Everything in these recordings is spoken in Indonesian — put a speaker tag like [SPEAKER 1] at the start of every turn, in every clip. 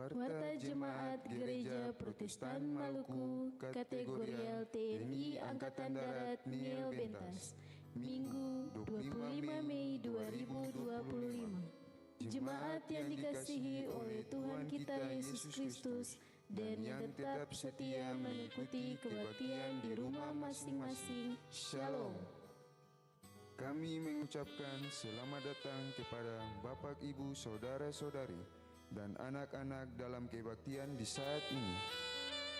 [SPEAKER 1] Warta Jemaat Gereja Protestan Maluku, kategorial TNI Angkatan Darat Niel Bentas, Minggu 25 Mei 2025. Jemaat yang dikasihi oleh Tuhan kita Yesus Kristus dan yang tetap setia mengikuti kebaktian di rumah masing-masing. Shalom.
[SPEAKER 2] Kami mengucapkan selamat datang kepada Bapak, Ibu, Saudara-saudari, dan anak-anak dalam kebaktian di saat ini.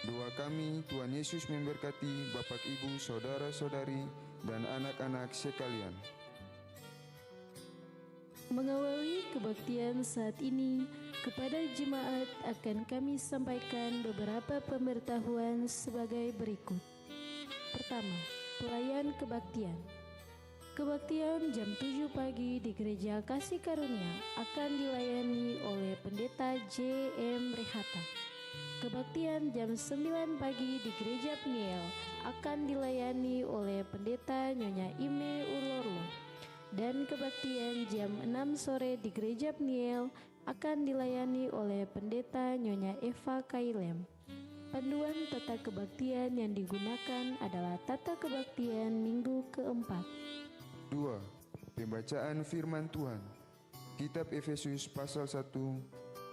[SPEAKER 2] Doa kami, Tuhan Yesus memberkati Bapak, Ibu, Saudara-saudari, dan anak-anak sekalian.
[SPEAKER 1] Mengawali kebaktian saat ini, kepada jemaat akan kami sampaikan beberapa pemberitahuan sebagai berikut. Pertama, pelayan kebaktian. Kebaktian jam 7 pagi di Gereja Kasih Karunia akan dilayani oleh Pendeta J.M. Rehata. Kebaktian jam 9 pagi di Gereja Pniel akan dilayani oleh Pendeta Nyonya Ime Urlorlo. Dan kebaktian jam 6 sore di Gereja Pniel akan dilayani oleh Pendeta Nyonya Eva Kailem. Panduan tata kebaktian yang digunakan adalah tata kebaktian minggu keempat.
[SPEAKER 2] 2. Pembacaan firman Tuhan. Kitab Efesus pasal 1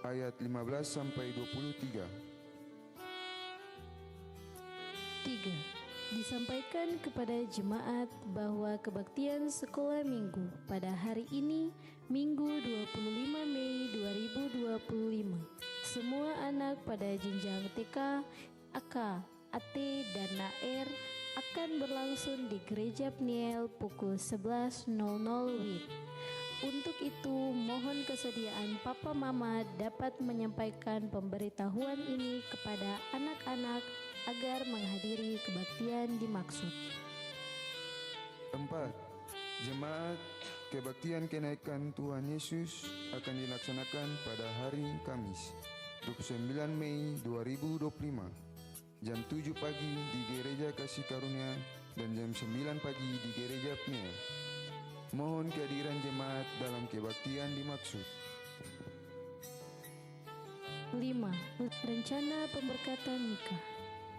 [SPEAKER 2] ayat 15-23.
[SPEAKER 1] 3. Disampaikan kepada jemaat bahwa kebaktian sekolah minggu pada hari ini, Minggu 25 Mei 2025, semua anak pada jenjang TK, AK, AT, dan NAR akan berlangsung di Gereja Pniel pukul 11.00 WIB. Untuk itu, mohon kesediaan Papa Mama dapat menyampaikan pemberitahuan ini kepada anak-anak agar menghadiri kebaktian dimaksud.
[SPEAKER 2] 4. Jemaat kebaktian kenaikan Tuhan Yesus akan dilaksanakan pada hari Kamis 29 Mei 2025 jam 7 pagi di Gereja Kasih Karunia dan jam 9 pagi di Gereja Pniel. Mohon kehadiran jemaat dalam kebaktian dimaksud.
[SPEAKER 1] 5. Rencana pemberkatan nikah.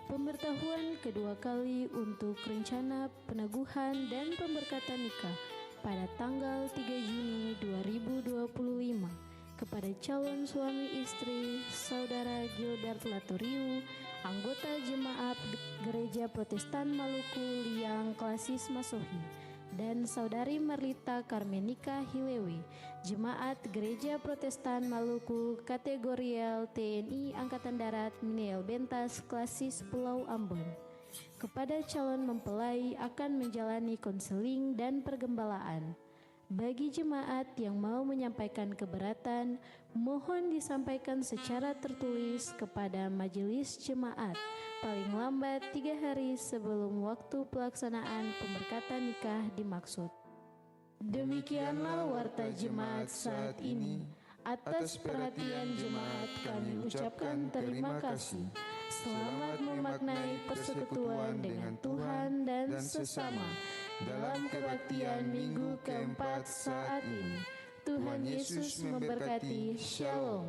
[SPEAKER 1] Pemberitahuan kedua kali untuk rencana peneguhan dan pemberkatan nikah pada tanggal 3 Juni 2025 kepada calon suami istri Saudara Gilbert Latoriu, anggota Jemaat Gereja Protestan Maluku Liang Klasis Masohi, dan Saudari Marlita Karmenika Hilewe, Jemaat Gereja Protestan Maluku kategorial TNI Angkatan Darat Niel Bentas Klasis Pulau Ambon. Kepada calon mempelai akan menjalani konseling dan pergembalaan. Bagi jemaat yang mau menyampaikan keberatan, mohon disampaikan secara tertulis kepada majelis jemaat paling lambat 3 hari sebelum waktu pelaksanaan pemberkatan nikah dimaksud. Demikianlah warta jemaat saat ini. Atas perhatian jemaat kami ucapkan terima kasih. Selamat memaknai persekutuan dengan Tuhan dan sesama dalam kebaktian minggu keempat saat ini. Tuhan Yesus memberkati. Shalom.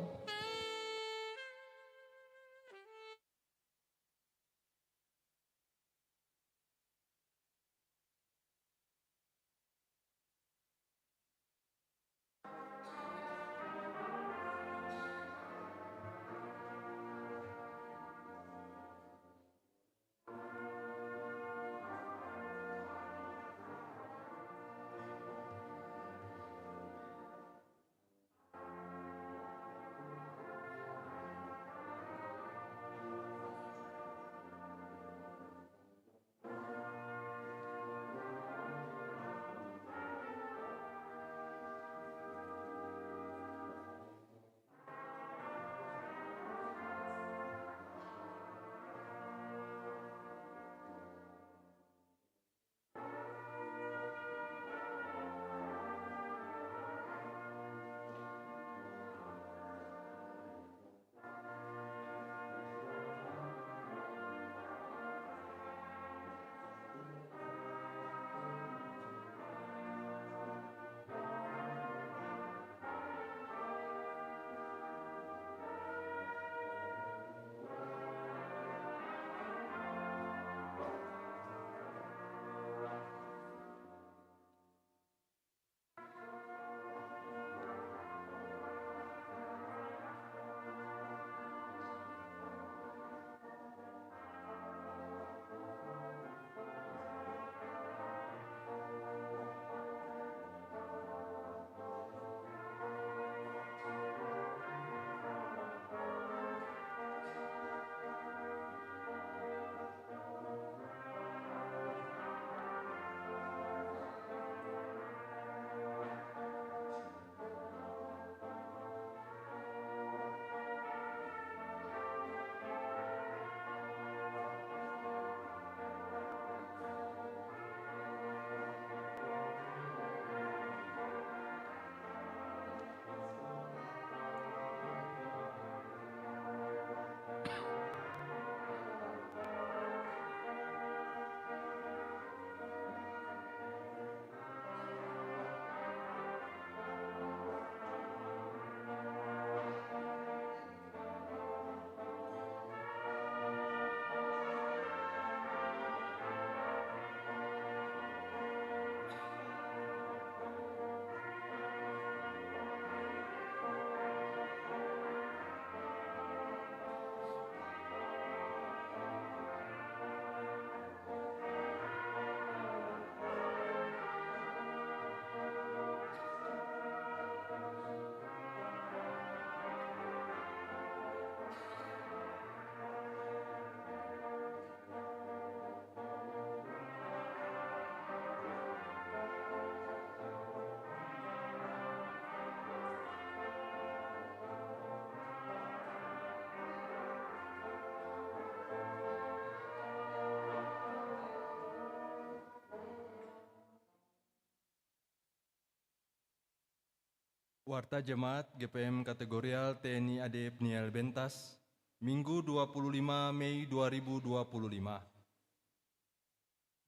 [SPEAKER 3] Warta Jemaat GPM Kategorial TNI AD Pniel Bentas, Minggu 25 Mei 2025.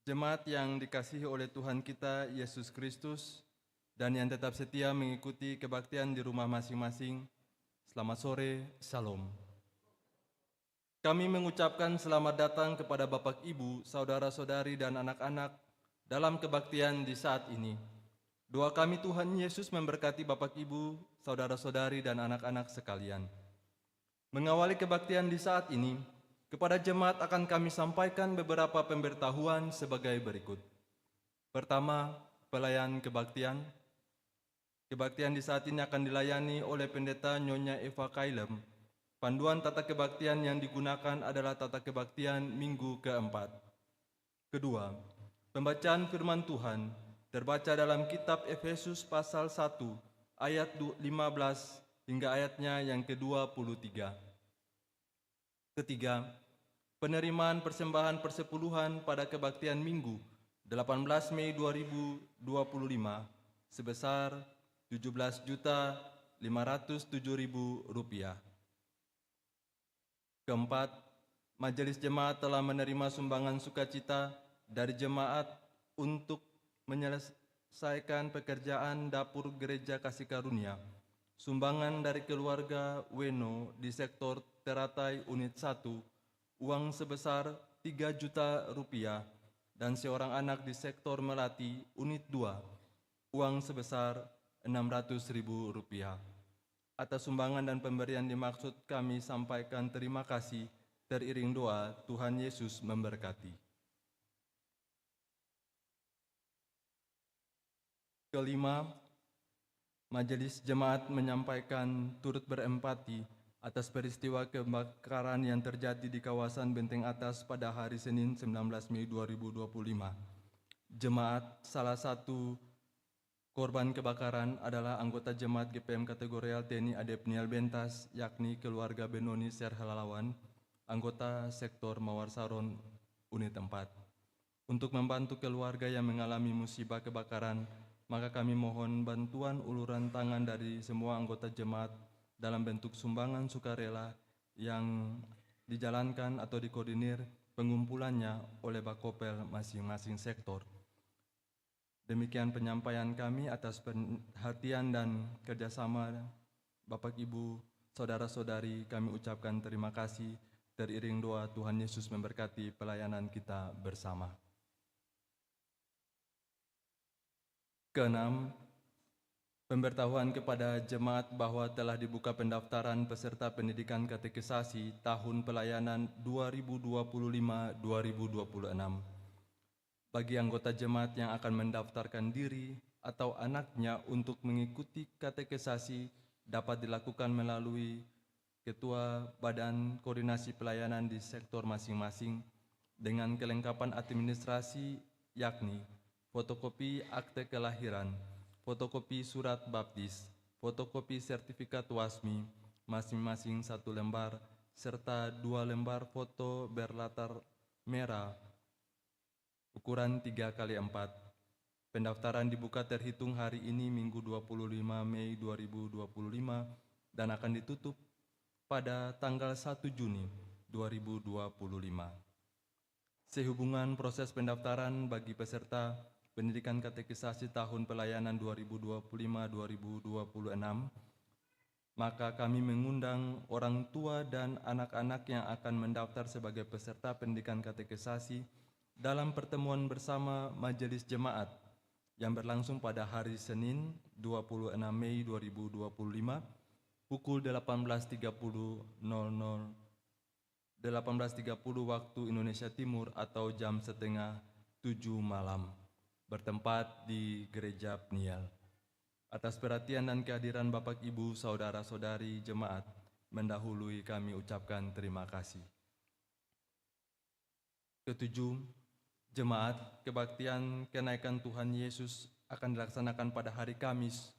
[SPEAKER 3] Jemaat yang dikasihi oleh Tuhan kita Yesus Kristus dan yang tetap setia mengikuti kebaktian di rumah masing-masing, selamat sore, Salam. Kami mengucapkan selamat datang kepada Bapak Ibu, Saudara-saudari dan anak-anak dalam kebaktian di saat ini. Doa kami Tuhan Yesus memberkati Bapak Ibu, Saudara-saudari dan anak-anak sekalian. Mengawali kebaktian di saat ini, kepada jemaat akan kami sampaikan beberapa pemberitahuan sebagai berikut. Pertama, pelayan kebaktian. Kebaktian di saat ini akan dilayani oleh Pendeta Nyonya Eva Kailem. Panduan tata kebaktian yang digunakan adalah tata kebaktian minggu keempat. Kedua, pembacaan firman Tuhan terbaca dalam kitab Efesus pasal 1 ayat 15 hingga ayatnya yang ke-23. Ketiga, penerimaan persembahan persepuluhan pada kebaktian minggu 18 Mei 2025 sebesar Rp17.507.000. Keempat, Majelis Jemaat telah menerima sumbangan sukacita dari jemaat untuk menyelesaikan pekerjaan dapur Gereja Kasih Karunia. Sumbangan dari keluarga Weno di sektor Teratai Unit 1, uang sebesar Rp3 juta dan seorang anak di sektor Melati Unit 2, uang sebesar Rp600.000. Atas sumbangan dan pemberian dimaksud kami sampaikan terima kasih teriring doa Tuhan Yesus memberkati. Kelima, Majelis Jemaat menyampaikan turut berempati atas peristiwa kebakaran yang terjadi di kawasan Benteng Atas pada hari Senin 19 Mei 2025. Jemaat salah satu korban kebakaran adalah anggota Jemaat GPM Kategorial TNI AD Pniel Bentas, yakni keluarga Benoni Serhalalawan, anggota sektor Mawar Saron Unit 4. Untuk membantu keluarga yang mengalami musibah kebakaran, maka kami mohon bantuan uluran tangan dari semua anggota jemaat dalam bentuk sumbangan sukarela yang dijalankan atau dikoordinir pengumpulannya oleh Bakopel masing-masing sektor. Demikian penyampaian kami atas perhatian dan kerjasama Bapak Ibu, Saudara-saudari, kami ucapkan terima kasih teriring doa Tuhan Yesus memberkati pelayanan kita bersama. Keenam, pemberitahuan kepada jemaat bahwa telah dibuka pendaftaran peserta pendidikan katekisasi tahun pelayanan 2025-2026. Bagi anggota jemaat yang akan mendaftarkan diri atau anaknya untuk mengikuti katekisasi dapat dilakukan melalui Ketua Badan Koordinasi Pelayanan di sektor masing-masing dengan kelengkapan administrasi yakni fotokopi akte kelahiran, fotokopi surat baptis, fotokopi sertifikat wasmi masing-masing 1 lembar, serta 2 lembar foto berlatar merah ukuran 3x4. Pendaftaran dibuka terhitung hari ini Minggu 25 Mei 2025 dan akan ditutup pada tanggal 1 Juni 2025. Sehubungan proses pendaftaran bagi peserta pendidikan katekisasi tahun pelayanan 2025-2026, maka kami mengundang orang tua dan anak-anak yang akan mendaftar sebagai peserta pendidikan katekisasi dalam pertemuan bersama Majelis Jemaat yang berlangsung pada hari Senin 26 Mei 2025 pukul 18.30 waktu Indonesia Timur atau jam 6:30 malam, bertempat di Gereja Pniel. Atas perhatian dan kehadiran Bapak Ibu, Saudara-saudari jemaat, mendahului kami ucapkan terima kasih. Ketujuh, jemaat kebaktian kenaikan Tuhan Yesus akan dilaksanakan pada hari Kamis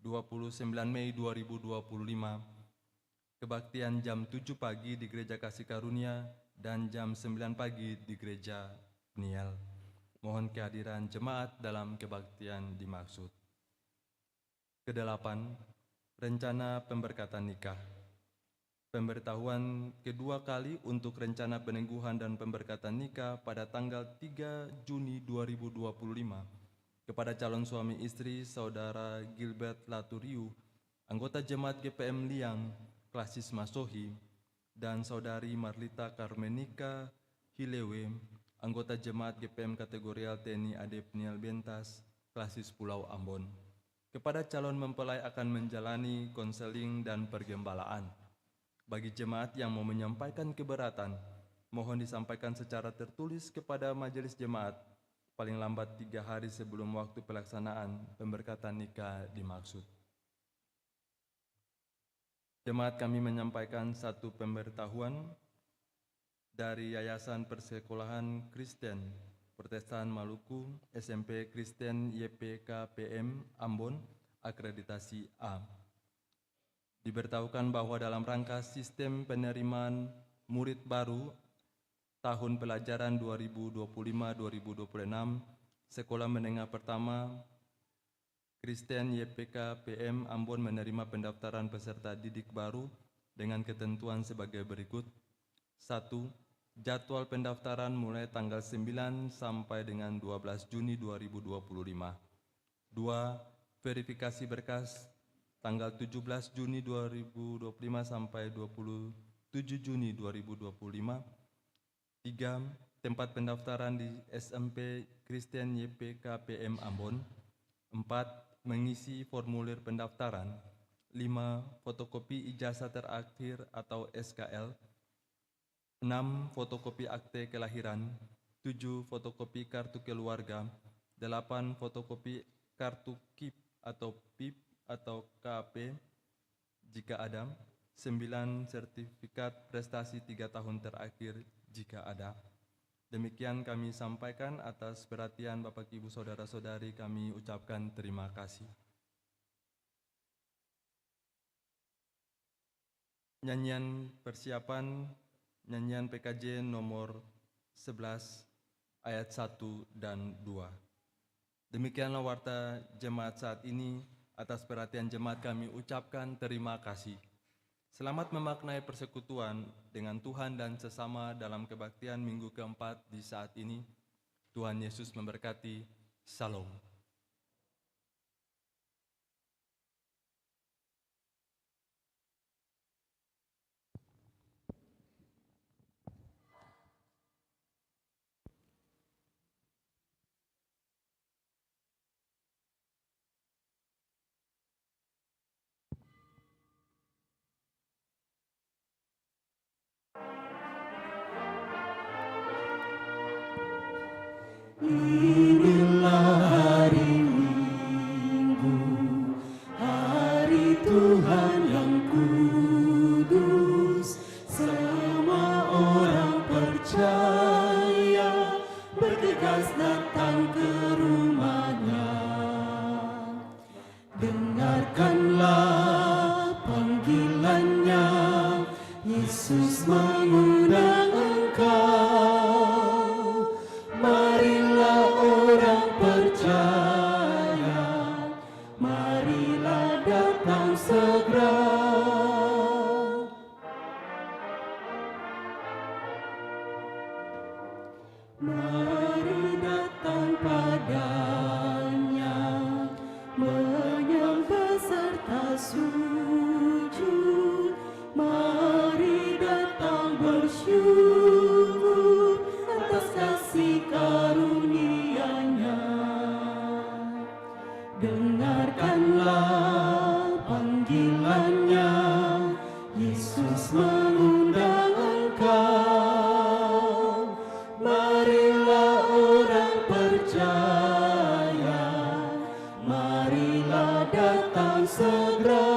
[SPEAKER 3] 29 Mei 2025. Kebaktian jam 7 pagi di Gereja Kasih Karunia dan jam 9 pagi di Gereja Pniel. Mohon kehadiran jemaat dalam kebaktian dimaksud. Kedelapan, Rencana pemberkatan nikah. Pemberitahuan kedua kali untuk rencana peneguhan dan pemberkatan nikah pada tanggal 3 Juni 2025 kepada calon suami istri Saudara Gilbert Laturiu, anggota Jemaat GPM Liang, Klasis Masohi, dan Saudari Marlita Carmenica Hilewe, anggota Jemaat GPM Kategorial TNI AD Peniel Bentas, Klasis Pulau Ambon. Kepada calon mempelai akan menjalani konseling dan pergembalaan. Bagi jemaat yang mau menyampaikan keberatan, mohon disampaikan secara tertulis kepada majelis jemaat paling lambat 3 hari sebelum waktu pelaksanaan pemberkatan nikah dimaksud. Jemaat kami menyampaikan satu pemberitahuan dari Yayasan Persekolahan Kristen Protestan Maluku SMP Kristen YPKPM Ambon akreditasi A. Diberitahukan bahwa dalam rangka sistem penerimaan murid baru tahun pelajaran 2025-2026, Sekolah Menengah Pertama Kristen YPKPM Ambon menerima pendaftaran peserta didik baru dengan ketentuan sebagai berikut. 1. Jadwal pendaftaran mulai tanggal 9 sampai dengan 12 Juni 2025. 2. Verifikasi berkas tanggal 17 Juni 2025 sampai 27 Juni 2025. 3. Tempat pendaftaran di SMP Kristen YPKPM Ambon. 4. Mengisi formulir pendaftaran. 5. Fotokopi ijazah terakhir atau SKL. 6. Fotokopi akte kelahiran. 7. Fotokopi kartu keluarga. 8. Fotokopi kartu KIP atau PIP atau KP jika ada. 9. Sertifikat prestasi 3 tahun terakhir jika ada. Demikian kami sampaikan. Atas perhatian Bapak Ibu Saudara-saudari kami ucapkan terima kasih. Nyanyian persiapan, nyanyian PKJ nomor 11 ayat 1 dan 2. Demikianlah warta jemaat saat ini. Atas perhatian jemaat kami ucapkan terima kasih. Selamat memaknai persekutuan dengan Tuhan dan sesama dalam kebaktian minggu keempat di saat ini. Tuhan Yesus memberkati. Salam.
[SPEAKER 4] Inilah hari Minggu, hari Tuhan yang kudus. Semua orang percaya bergegas datang ke rumahnya. Dengarkanlah panggilannya, Yesus mengundang engkau. Marilah orang percaya, marilah datang segera. Mari datang padanya, menyembah serta sujud. Mari datang bersyukur atas kasih karunia-Nya. Dengarkanlah panggilannya, Yesus mengundang engkau. Marilah orang percaya, marilah datang segera.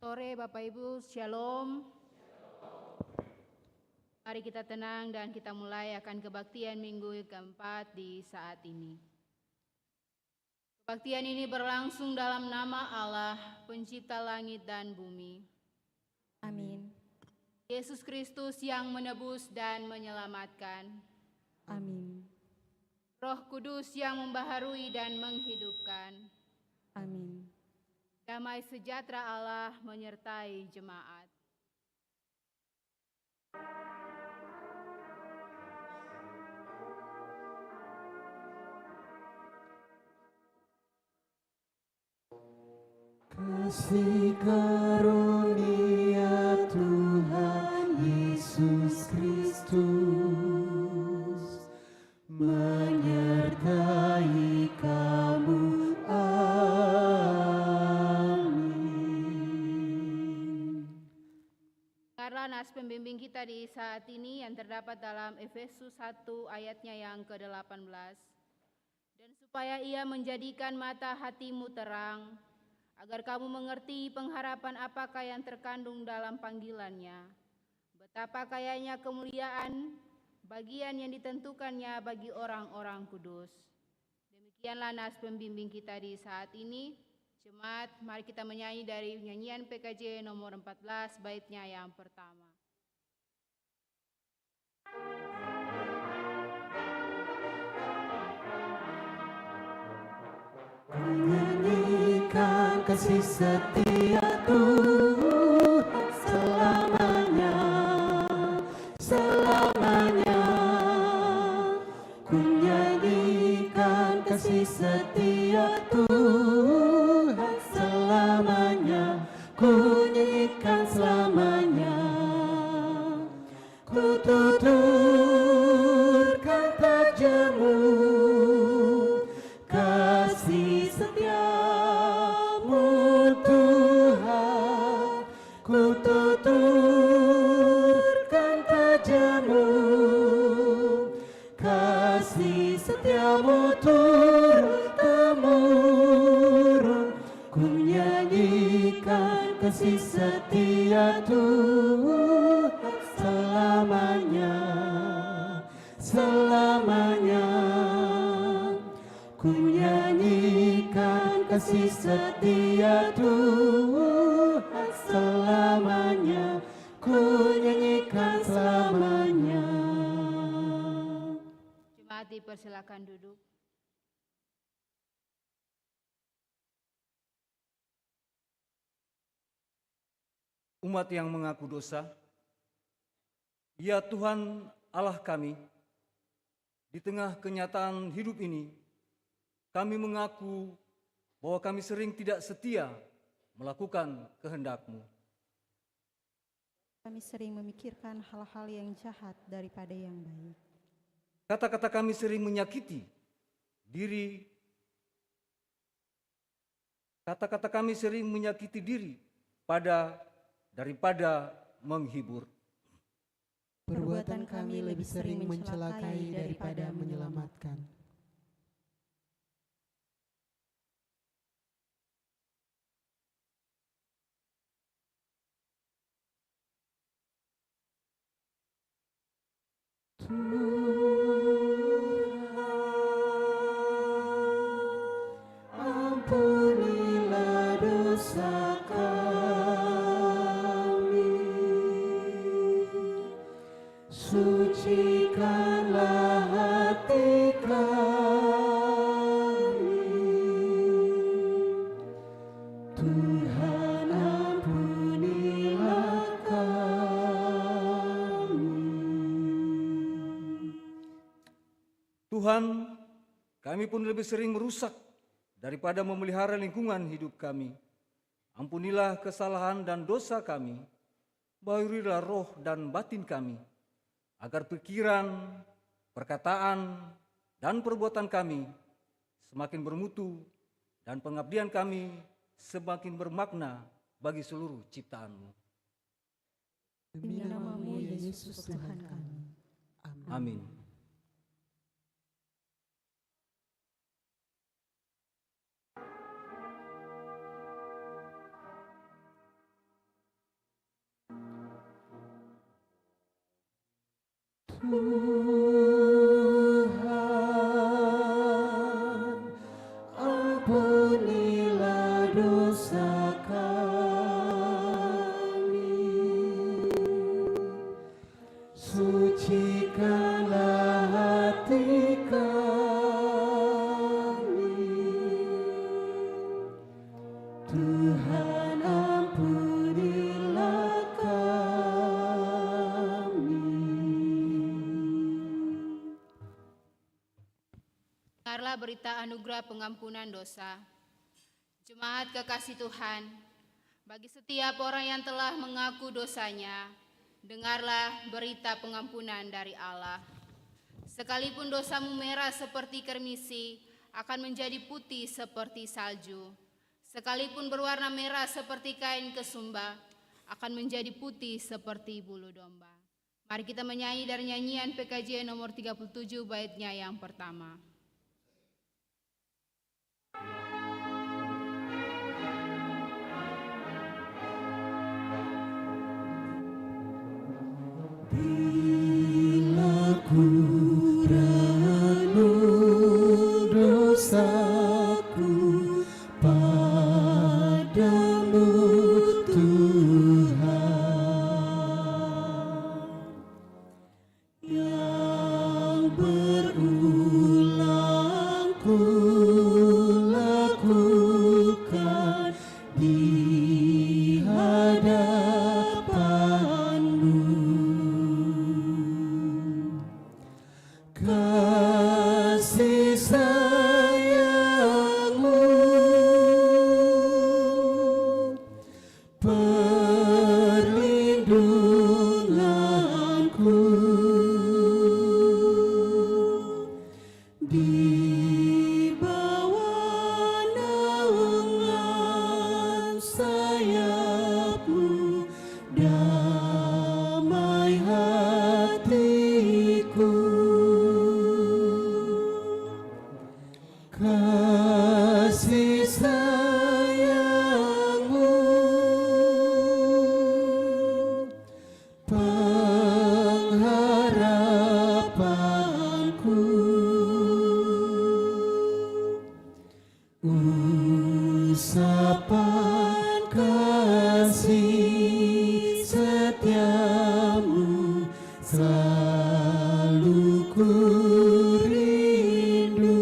[SPEAKER 5] Sore Bapak Ibu, Shalom. Mari kita tenang dan kita mulai akan kebaktian minggu keempat di saat ini. Kebaktian ini berlangsung dalam nama Allah, pencipta langit dan bumi.
[SPEAKER 1] Amin.
[SPEAKER 5] Yesus Kristus yang menebus dan menyelamatkan.
[SPEAKER 1] Amin.
[SPEAKER 5] Roh Kudus yang membaharui dan menghidupkan.
[SPEAKER 6] Amin.
[SPEAKER 5] Damai sejahtera Allah menyertai jemaat.
[SPEAKER 4] Kasih karunia Tuhan Yesus Kristus menyertai kamu. Amin.
[SPEAKER 5] Dengarlah nas pembimbing kita di saat ini yang terdapat dalam Efesus 1 ayatnya yang ke-18. Dan supaya ia menjadikan mata hatimu terang, agar kamu mengerti pengharapan apakah yang terkandung dalam panggilannya, betapa kayanya kemuliaan bagian yang ditentukannya bagi orang-orang kudus. Demikianlah nas pembimbing kita di saat ini. Jemaat, mari kita menyanyi dari nyanyian PKJ nomor 14 baitnya yang pertama.
[SPEAKER 4] Menyanyikan kasih setia Tuhan selamanya, selamanya. Ku nyanyikan kasih setia Tuhan selamanya, ku nyanyikan selamanya. Ku tuturkan tajamu kasih setiamu Tuhan, ku tuturkan tajamu kasih setiamu turun-temurun. Ku nyanyikan kasih setia Tuhan selamanya, selamanya. Ku nyanyikan kasih setia Tuhan selamanya, ku nyanyikan selamanya.
[SPEAKER 5] Jemaat dipersilakan duduk.
[SPEAKER 7] Umat yang mengaku dosa, ya Tuhan Allah kami, di tengah kenyataan hidup ini, kami mengaku bahwa kami sering tidak setia melakukan kehendak-Mu.
[SPEAKER 6] Kami sering memikirkan hal-hal yang jahat daripada yang baik.
[SPEAKER 7] Kata-kata kami sering menyakiti diri. Kata-kata kami sering menyakiti diri daripada menghibur.
[SPEAKER 4] Perbuatan kami lebih sering mencelakai daripada menyelamatkan. Ampunilah dosa kami, sucikanlah hati kami. Tuhan ampunilah kami.
[SPEAKER 7] Tuhan, kami pun lebih sering merusak daripada memelihara lingkungan hidup kami. Ampunilah kesalahan dan dosa kami, bahurilah roh dan batin kami, agar pikiran, perkataan, dan perbuatan kami semakin bermutu dan pengabdian kami semakin bermakna bagi seluruh ciptaan-Mu.
[SPEAKER 6] Demi nama-Mu, Yesus Tuhan kami.
[SPEAKER 7] Amin.
[SPEAKER 4] Tuhan, ampunilah dosa kami, sucikanlah hati kami.
[SPEAKER 5] dengarlah berita anugerah pengampunan dosa. Jemaat kekasih Tuhan, bagi setiap orang yang telah mengaku dosanya, dengarlah berita pengampunan dari Allah. Sekalipun dosamu merah seperti kermisi, akan menjadi putih seperti salju. Sekalipun berwarna merah seperti kain kesumba, akan menjadi putih seperti bulu domba. Mari kita menyanyi dari nyanyian PKJ nomor 37 baitnya yang pertama.
[SPEAKER 4] Bila ku renung dosaku padamu Tuhan, yang berulang ku lakukan di hadapan-Mu. Kasih sayang-Mu perlindunganku, di bawah naungan sayap-Mu damai hatiku. Kasih sayang-Mu pengharapanku, usapan kasih setia-Mu selalu ku rindu.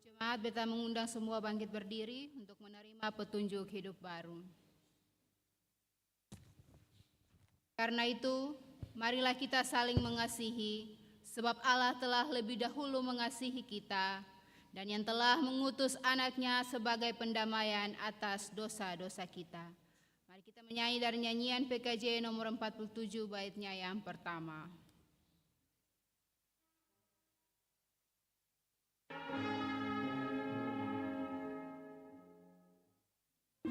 [SPEAKER 5] Jemaat beta mengundang semua bangkit berdiri untuk menerima petunjuk hidup baru. Karena itu, marilah kita saling mengasihi, sebab Allah telah lebih dahulu mengasihi kita, dan yang telah mengutus anaknya sebagai pendamaian atas dosa-dosa kita. Mari kita menyanyi dari nyanyian PKJ nomor 47 baitnya yang pertama.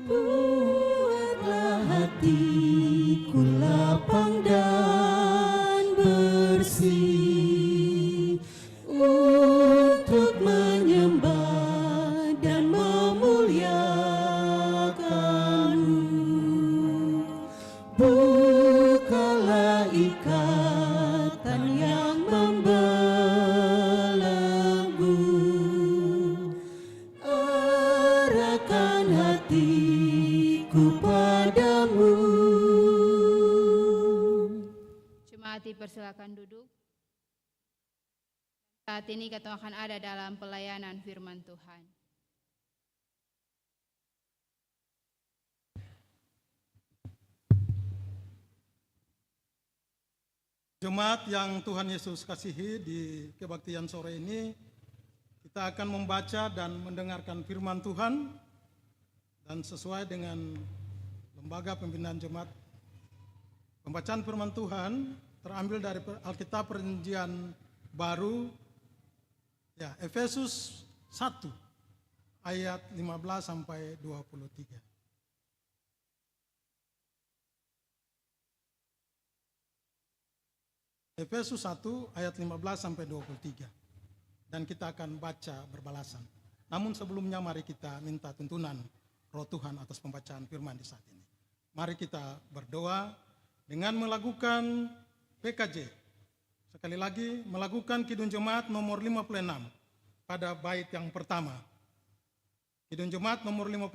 [SPEAKER 4] Buatlah hatiku lapang dan bersih untuk menyembah dan memuliakan-Mu. Bukalah ikatan yang membelenggu, arahkan hatiku padamu.
[SPEAKER 5] Jemaat dipersilakan duduk. Saat ini kita akan ada dalam pelayanan firman Tuhan.
[SPEAKER 8] Jemaat yang Tuhan Yesus kasihi, di kebaktian sore ini kita akan membaca dan mendengarkan firman Tuhan, dan sesuai dengan lembaga pembinaan jemaat, pembacaan firman Tuhan terambil dari Alkitab Perjanjian Baru, ya, Efesus 1 ayat 15 sampai 23. Efesus 1 ayat 15 sampai 23. Dan kita akan baca berbalasan. Namun sebelumnya mari kita minta tuntunan Roh Tuhan atas pembacaan firman di saat ini. Mari kita berdoa dengan melakukan PKJ. Sekali lagi melakukan Kidung Jemaat nomor 56 pada bait yang pertama. Kidung Jemaat nomor 56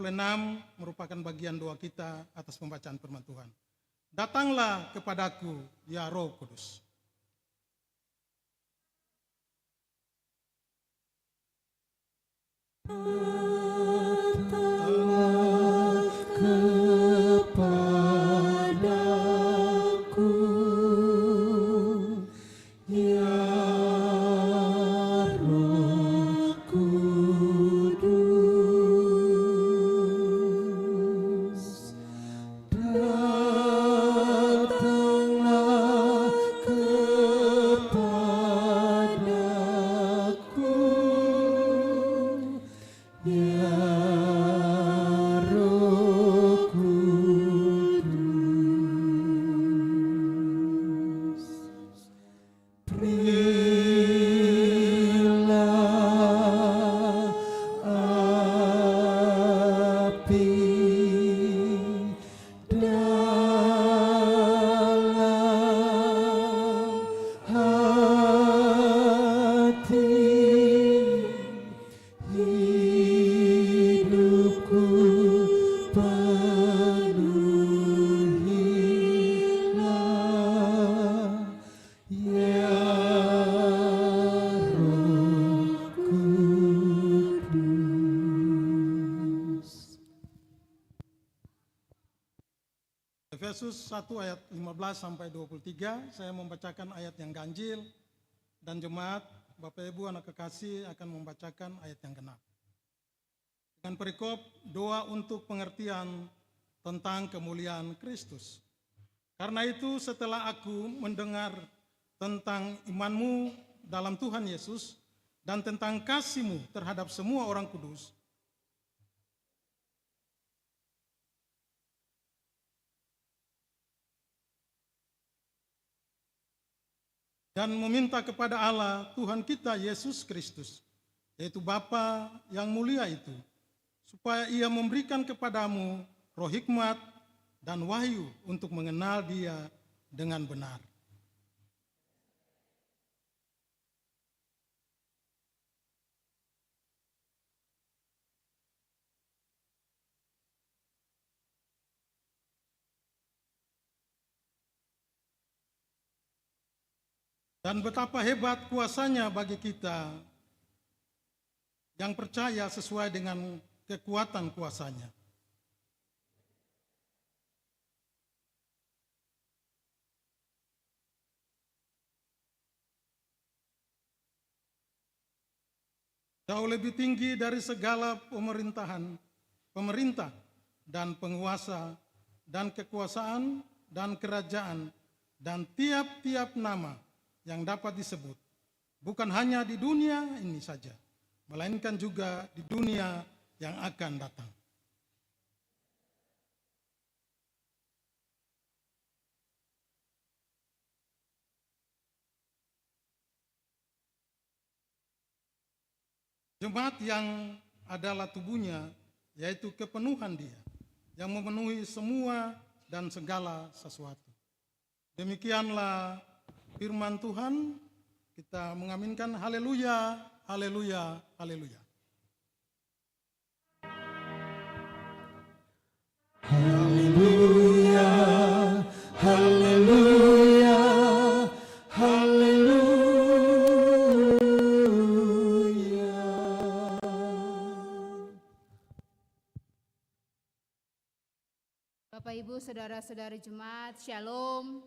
[SPEAKER 8] merupakan bagian doa kita atas pembacaan firman Tuhan. Datanglah kepadaku ya Roh Kudus.
[SPEAKER 4] Datanglah kepadaku ya
[SPEAKER 8] Efesus 1 ayat 15 sampai 23, saya membacakan ayat yang ganjil dan jemaat, Bapak Ibu anak kekasih akan membacakan ayat yang genap. Dengan perikop doa untuk pengertian tentang kemuliaan Kristus. Karena itu setelah aku mendengar tentang imanmu dalam Tuhan Yesus dan tentang kasihmu terhadap semua orang kudus, dan meminta kepada Allah Tuhan kita Yesus Kristus, yaitu Bapa yang mulia itu, supaya Ia memberikan kepadamu roh hikmat dan wahyu untuk mengenal Dia dengan benar. Dan betapa hebat kuasanya bagi kita yang percaya sesuai dengan kekuatan kuasanya. Jauh lebih tinggi dari segala pemerintah dan penguasa dan kekuasaan dan kerajaan dan tiap-tiap nama yang dapat disebut, bukan hanya di dunia ini saja, melainkan juga di dunia yang akan datang. Jemaat yang adalah tubuhnya, yaitu kepenuhan Dia, yang memenuhi semua dan segala sesuatu. Demikianlah firman Tuhan, kita mengaminkan haleluya, haleluya, haleluya.
[SPEAKER 4] Haleluya, haleluya, haleluya.
[SPEAKER 5] Bapak Ibu, saudara-saudari jemaat, Shalom.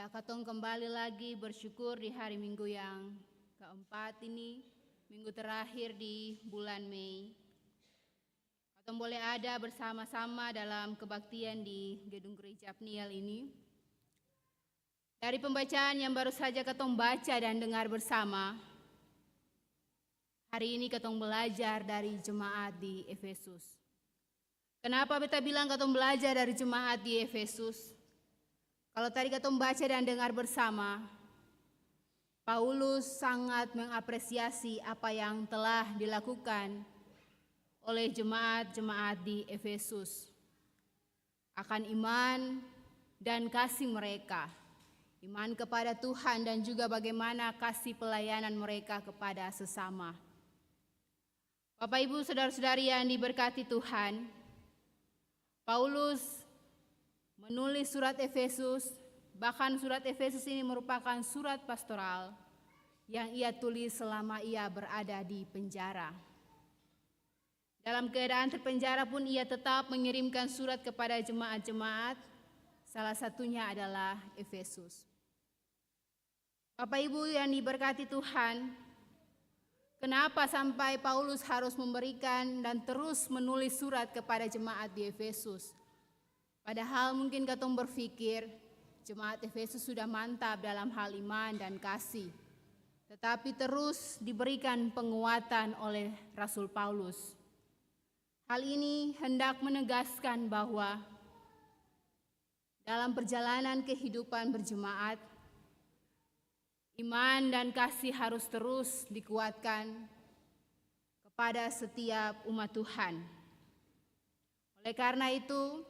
[SPEAKER 5] Ya, katong kembali lagi bersyukur di hari Minggu yang keempat ini, minggu terakhir di bulan Mei. Katong boleh ada bersama-sama dalam kebaktian di gedung gereja Pniel ini. Dari pembacaan yang baru saja katong baca dan dengar bersama, hari ini katong belajar dari jemaat di Efesus. Kenapa beta bilang katong belajar dari jemaat di Efesus? Kalau tadi kita membaca dan dengar bersama, Paulus sangat mengapresiasi apa yang telah dilakukan oleh jemaat-jemaat di Efesus akan iman dan kasih mereka, iman kepada Tuhan dan juga bagaimana kasih pelayanan mereka kepada sesama. Bapak Ibu saudara-saudari yang diberkati Tuhan, Paulus menulis surat Efesus, bahkan surat Efesus ini merupakan surat pastoral yang ia tulis selama ia berada di penjara. Dalam keadaan terpenjara pun ia tetap mengirimkan surat kepada jemaat-jemaat, salah satunya adalah Efesus. Bapak Ibu yang diberkati Tuhan, kenapa sampai Paulus harus memberikan dan terus menulis surat kepada jemaat di Efesus? Padahal mungkin katong berpikir jemaat Efesus sudah mantap dalam hal iman dan kasih, tetapi terus diberikan penguatan oleh Rasul Paulus. Hal ini hendak menegaskan bahwa dalam perjalanan kehidupan berjemaat, iman dan kasih harus terus dikuatkan kepada setiap umat Tuhan. Oleh karena itu,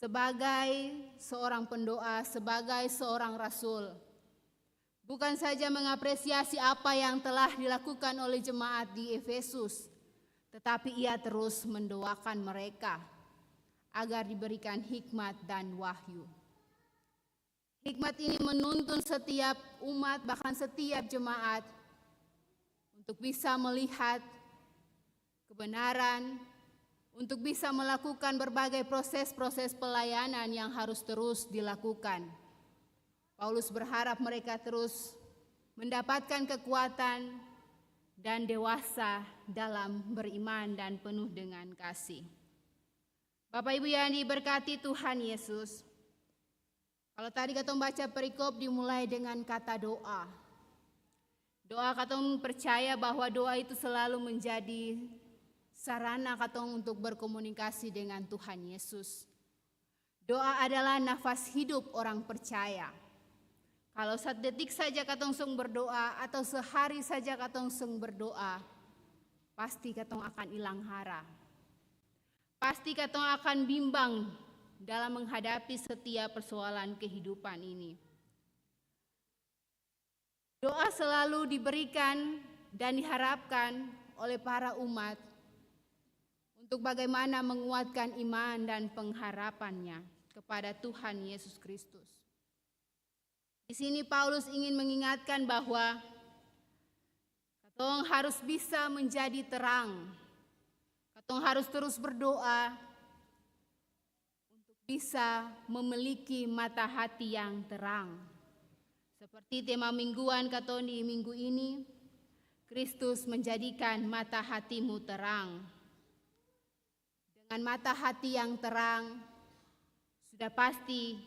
[SPEAKER 5] sebagai seorang pendoa, sebagai seorang rasul, bukan saja mengapresiasi apa yang telah dilakukan oleh jemaat di Efesus, tetapi ia terus mendoakan mereka agar diberikan hikmat dan wahyu. Hikmat ini menuntun setiap umat, bahkan setiap jemaat, untuk bisa melihat kebenaran untuk bisa melakukan berbagai proses-proses pelayanan yang harus terus dilakukan. Paulus berharap mereka terus mendapatkan kekuatan dan dewasa dalam beriman dan penuh dengan kasih. Bapak Ibu yang diberkati Tuhan Yesus, kalau tadi katong baca perikop dimulai dengan kata doa. Doa katong percaya bahwa doa itu selalu menjadi sarana katong untuk berkomunikasi dengan Tuhan Yesus. Doa adalah nafas hidup orang percaya. Kalau 1 detik saja katong sung berdoa atau sehari saja katong sung berdoa, pasti katong akan hilang hara. Pasti katong akan bimbang dalam menghadapi setiap persoalan kehidupan ini. Doa selalu diberikan dan diharapkan oleh para umat untuk bagaimana menguatkan iman dan pengharapannya kepada Tuhan Yesus Kristus. Di sini Paulus ingin mengingatkan bahwa katong harus bisa menjadi terang. Katong harus terus berdoa untuk bisa memiliki mata hati yang terang. Seperti tema mingguan katong di minggu ini, Kristus menjadikan mata hatimu terang. Dengan mata hati yang terang, sudah pasti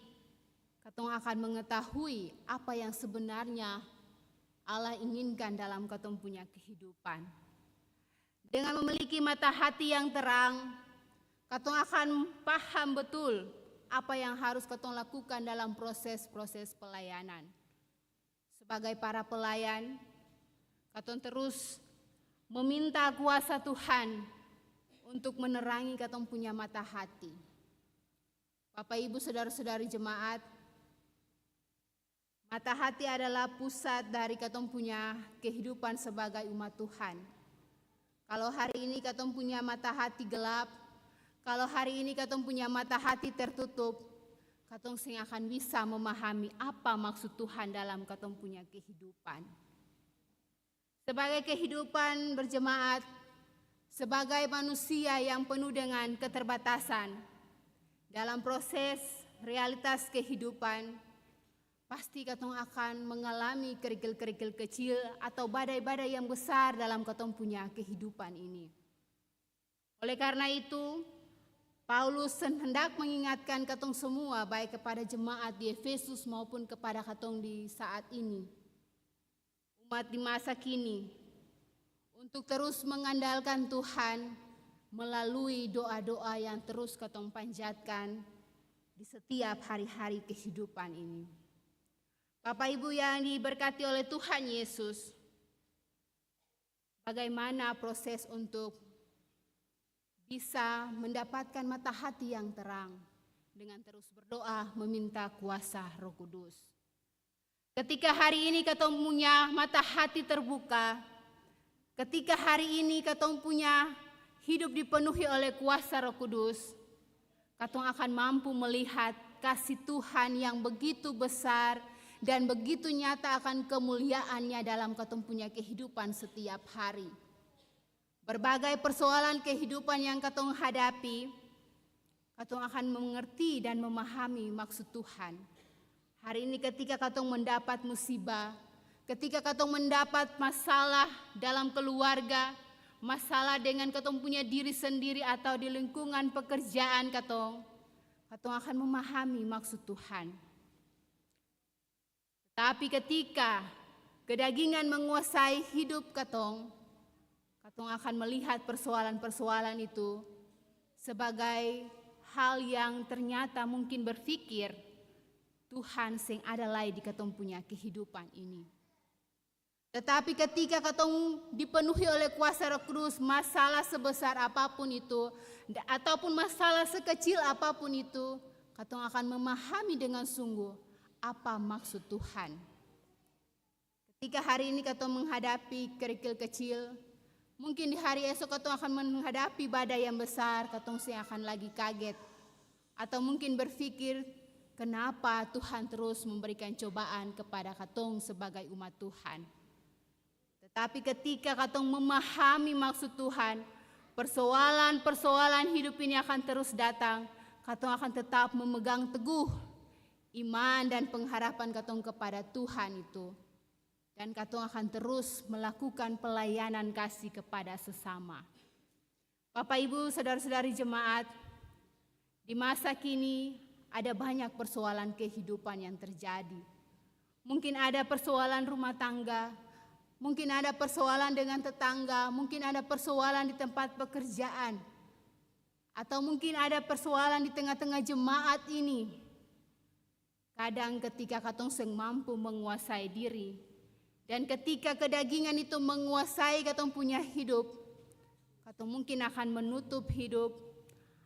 [SPEAKER 5] katong akan mengetahui apa yang sebenarnya Allah inginkan dalam katong punya kehidupan. Dengan memiliki mata hati yang terang, katong akan paham betul apa yang harus katong lakukan dalam proses-proses pelayanan. Sebagai para pelayan, katong terus meminta kuasa Tuhan untuk menerangi katong punya mata hati. Bapak Ibu saudara-saudari jemaat, mata hati adalah pusat dari katong punya kehidupan sebagai umat Tuhan. Kalau hari ini katong punya mata hati gelap, kalau hari ini katong punya mata hati tertutup, katong sing akan bisa memahami apa maksud Tuhan dalam katong punya kehidupan. Sebagai kehidupan berjemaat, sebagai manusia yang penuh dengan keterbatasan, dalam proses realitas kehidupan, pasti katong akan mengalami kerikil-kerikil kecil atau badai-badai yang besar dalam katong punya kehidupan ini. Oleh karena itu, Paulus hendak mengingatkan katong semua, baik kepada jemaat di Efesus maupun kepada katong di saat ini, umat di masa kini, untuk terus mengandalkan Tuhan melalui doa-doa yang terus katong panjatkan di setiap hari-hari kehidupan ini. Bapak Ibu yang diberkati oleh Tuhan Yesus, bagaimana proses untuk bisa mendapatkan mata hati yang terang dengan terus berdoa meminta kuasa Roh Kudus. Ketika hari ini katong punya mata hati terbuka, ketika hari ini katong punya hidup dipenuhi oleh kuasa Roh Kudus, katong akan mampu melihat kasih Tuhan yang begitu besar dan begitu nyata akan kemuliaannya dalam katong punya kehidupan setiap hari. Berbagai persoalan kehidupan yang katong hadapi, katong akan mengerti dan memahami maksud Tuhan. Hari ini ketika katong mendapat musibah, ketika katong mendapat masalah dalam keluarga, masalah dengan katong punya diri sendiri atau di lingkungan pekerjaan katong akan memahami maksud Tuhan. Tapi ketika kedagingan menguasai hidup katong akan melihat persoalan-persoalan itu sebagai hal yang ternyata mungkin berpikir Tuhan sing ada lai di katong punya kehidupan ini. Tetapi ketika katong dipenuhi oleh kuasa Roh Kudus, masalah sebesar apapun itu ataupun masalah sekecil apapun itu, katong akan memahami dengan sungguh apa maksud Tuhan. Ketika hari ini katong menghadapi kerikil kecil, mungkin di hari esok katong akan menghadapi badai yang besar, katong sih akan lagi kaget. Atau mungkin berpikir, kenapa Tuhan terus memberikan cobaan kepada katong sebagai umat Tuhan. Tetapi ketika katong memahami maksud Tuhan, persoalan-persoalan hidup ini akan terus datang, katong akan tetap memegang teguh iman dan pengharapan katong kepada Tuhan itu. Dan katong akan terus melakukan pelayanan kasih kepada sesama. Bapak Ibu, saudara-saudari jemaat, di masa kini ada banyak persoalan kehidupan yang terjadi. Mungkin ada persoalan rumah tangga, mungkin ada persoalan dengan tetangga, mungkin ada persoalan di tempat pekerjaan, atau mungkin ada persoalan di tengah-tengah jemaat ini. Kadang ketika katong seng mampu menguasai diri, dan ketika kedagingan itu menguasai katong punya hidup, katong mungkin akan menutup hidup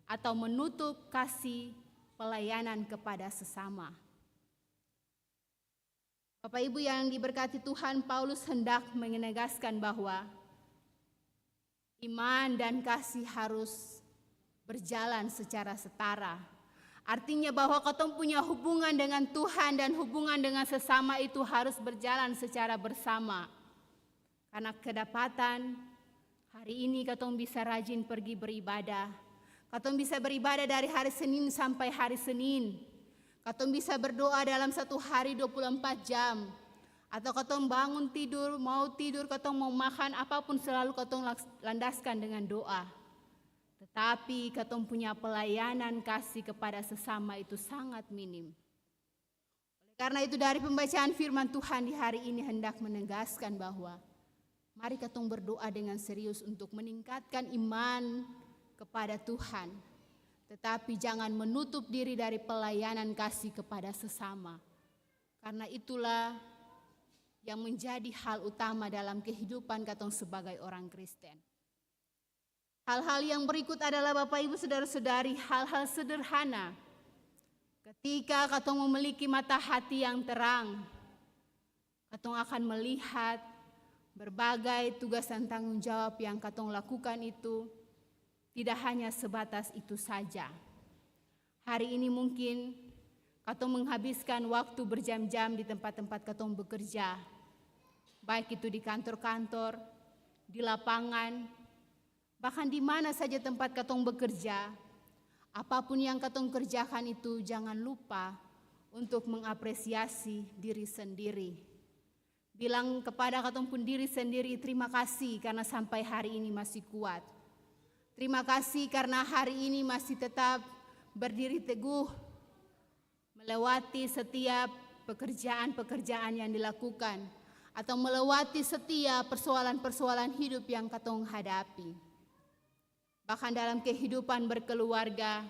[SPEAKER 5] atau menutup kasih pelayanan kepada sesama. Bapak Ibu yang diberkati Tuhan, Paulus hendak menegaskan bahwa iman dan kasih harus berjalan secara setara. Artinya bahwa katong punya hubungan dengan Tuhan dan hubungan dengan sesama itu harus berjalan secara bersama. Karena kedapatan hari ini katong bisa rajin pergi beribadah. Katong bisa beribadah dari hari Senin sampai hari Senin. Katong bisa berdoa dalam satu hari 24 jam. Atau katong bangun tidur, mau tidur, katong mau makan, apapun selalu katong landaskan dengan doa. Tetapi katong punya pelayanan kasih kepada sesama itu sangat minim. Oleh karena itu dari pembacaan firman Tuhan di hari ini hendak menegaskan bahwa mari katong berdoa dengan serius untuk meningkatkan iman kepada Tuhan. Tetapi jangan menutup diri dari pelayanan kasih kepada sesama. Karena itulah yang menjadi hal utama dalam kehidupan katong sebagai orang Kristen. Hal-hal yang berikut adalah Bapak Ibu Saudara-saudari, hal-hal sederhana. Ketika katong memiliki mata hati yang terang, katong akan melihat berbagai tugas dan tanggung jawab yang katong lakukan itu tidak hanya sebatas itu saja. Hari ini mungkin katong menghabiskan waktu berjam-jam di tempat-tempat katong bekerja, baik itu di kantor-kantor, di lapangan, bahkan di mana saja tempat katong bekerja. Apapun yang katong kerjakan itu jangan lupa untuk mengapresiasi diri sendiri. Bilang kepada katong pun diri sendiri, terima kasih karena sampai hari ini masih kuat. Terima kasih karena hari ini masih tetap berdiri teguh melewati setiap pekerjaan-pekerjaan yang dilakukan atau melewati setiap persoalan-persoalan hidup yang katong hadapi. Bahkan dalam kehidupan berkeluarga,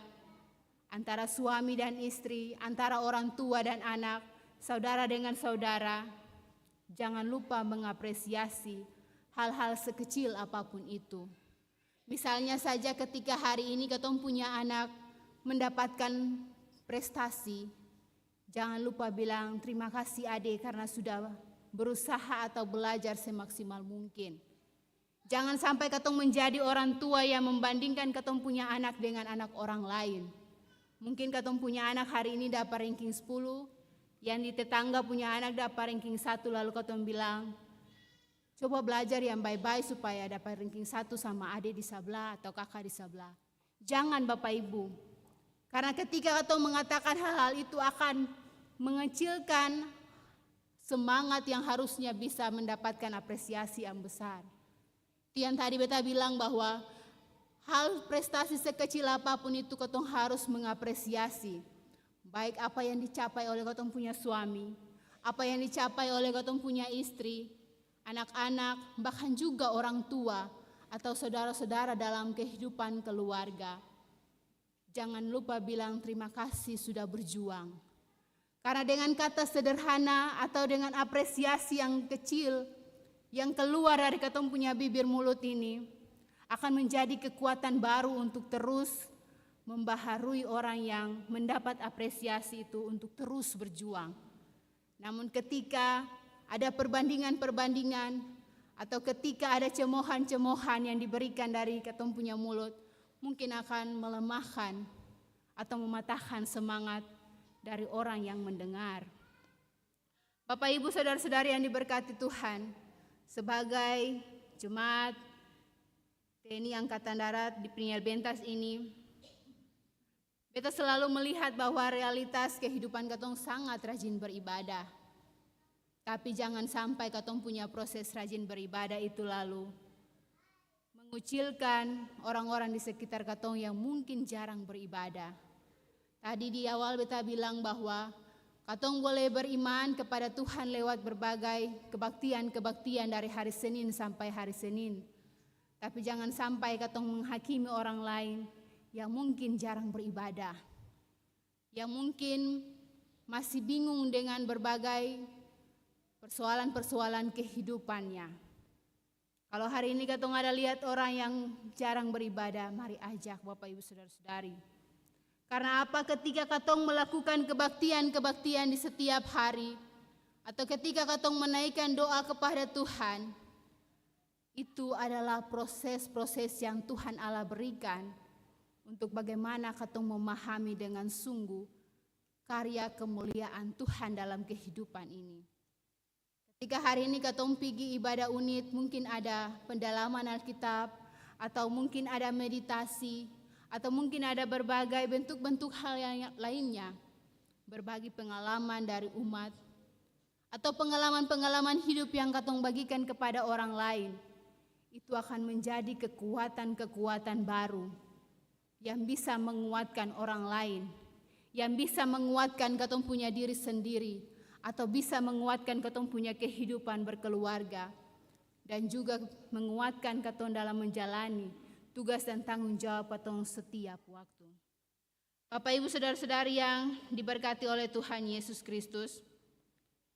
[SPEAKER 5] antara suami dan istri, antara orang tua dan anak, saudara dengan saudara, jangan lupa mengapresiasi hal-hal sekecil apapun itu. Misalnya saja ketika hari ini katong punya anak mendapatkan prestasi, jangan lupa bilang terima kasih Ade karena sudah berusaha atau belajar semaksimal mungkin. Jangan sampai katong menjadi orang tua yang membandingkan katong punya anak dengan anak orang lain. Mungkin katong punya anak hari ini dapat ranking 10, yang di tetangga punya anak dapat ranking 1, lalu katong bilang, coba belajar yang baik-baik supaya dapat ranking 1 sama adik di sebelah atau kakak di sebelah. Jangan Bapak Ibu, karena ketika katong mengatakan hal-hal itu akan mengecilkan semangat yang harusnya bisa mendapatkan apresiasi yang besar. Yang tadi beta bilang bahwa hal prestasi sekecil apapun itu katong harus mengapresiasi. Baik apa yang dicapai oleh katong punya suami, apa yang dicapai oleh katong punya istri, anak-anak, bahkan juga orang tua atau saudara-saudara dalam kehidupan keluarga. Jangan lupa bilang terima kasih sudah berjuang. Karena dengan kata sederhana atau dengan apresiasi yang kecil yang keluar dari katong punya bibir mulut ini akan menjadi kekuatan baru untuk terus membaharui orang yang mendapat apresiasi itu untuk terus berjuang. Namun ketika ada perbandingan-perbandingan atau ketika ada cemohan-cemohan yang diberikan dari katong punya mulut, mungkin akan melemahkan atau mematahkan semangat dari orang yang mendengar. Bapak Ibu Saudara-saudari yang diberkati Tuhan, sebagai jemaat TNI Angkatan Darat di Pinial Bentas ini, beta selalu melihat bahwa realitas kehidupan katong sangat rajin beribadah. Tapi jangan sampai katong punya proses rajin beribadah itu lalu mengucilkan orang-orang di sekitar katong yang mungkin jarang beribadah. Tadi di awal beta bilang bahwa katong boleh beriman kepada Tuhan lewat berbagai kebaktian-kebaktian dari hari Senin sampai hari Senin. Tapi jangan sampai katong menghakimi orang lain yang mungkin jarang beribadah, yang mungkin masih bingung dengan berbagai persoalan-persoalan kehidupannya. Kalau hari ini katong ada lihat orang yang jarang beribadah, mari ajak Bapak Ibu Saudara-saudari. Karena apa? Ketika katong melakukan kebaktian-kebaktian di setiap hari, atau ketika katong menaikkan doa kepada Tuhan, itu adalah proses-proses yang Tuhan Allah berikan untuk bagaimana katong memahami dengan sungguh karya kemuliaan Tuhan dalam kehidupan ini. Ketika hari ini katong pergi ibadah unit, mungkin ada pendalaman Alkitab, atau mungkin ada meditasi, atau mungkin ada berbagai bentuk-bentuk hal yang lainnya, berbagi pengalaman dari umat, atau pengalaman-pengalaman hidup yang katong bagikan kepada orang lain. Itu akan menjadi kekuatan-kekuatan baru yang bisa menguatkan orang lain, yang bisa menguatkan katong punya diri sendiri, atau bisa menguatkan katong punya kehidupan berkeluarga, dan juga menguatkan katong dalam menjalani tugas dan tanggung jawab katong setiap waktu. Bapak Ibu Saudara-saudari yang diberkati oleh Tuhan Yesus Kristus,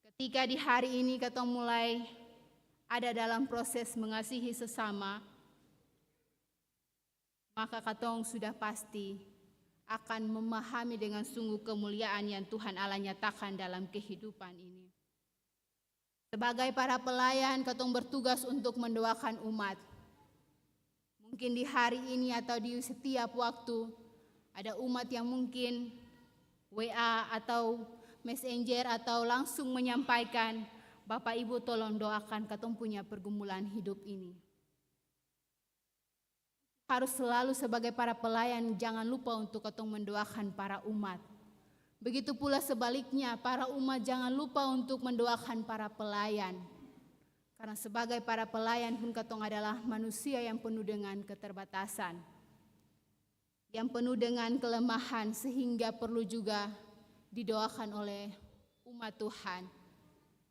[SPEAKER 5] ketika di hari ini katong mulai ada dalam proses mengasihi sesama, maka katong sudah pasti akan memahami dengan sungguh kemuliaan yang Tuhan Allah nyatakan dalam kehidupan ini. Sebagai para pelayan, katong bertugas untuk mendoakan umat. Mungkin di hari ini atau di setiap waktu, ada umat yang mungkin WA atau Messenger atau langsung menyampaikan, Bapak Ibu tolong doakan katong punya pergumulan hidup ini. Harus selalu sebagai para pelayan jangan lupa untuk katong mendoakan para umat. Begitu pula sebaliknya, para umat jangan lupa untuk mendoakan para pelayan. Karena sebagai para pelayan pun katong adalah manusia yang penuh dengan keterbatasan, yang penuh dengan kelemahan, sehingga perlu juga didoakan oleh umat Tuhan.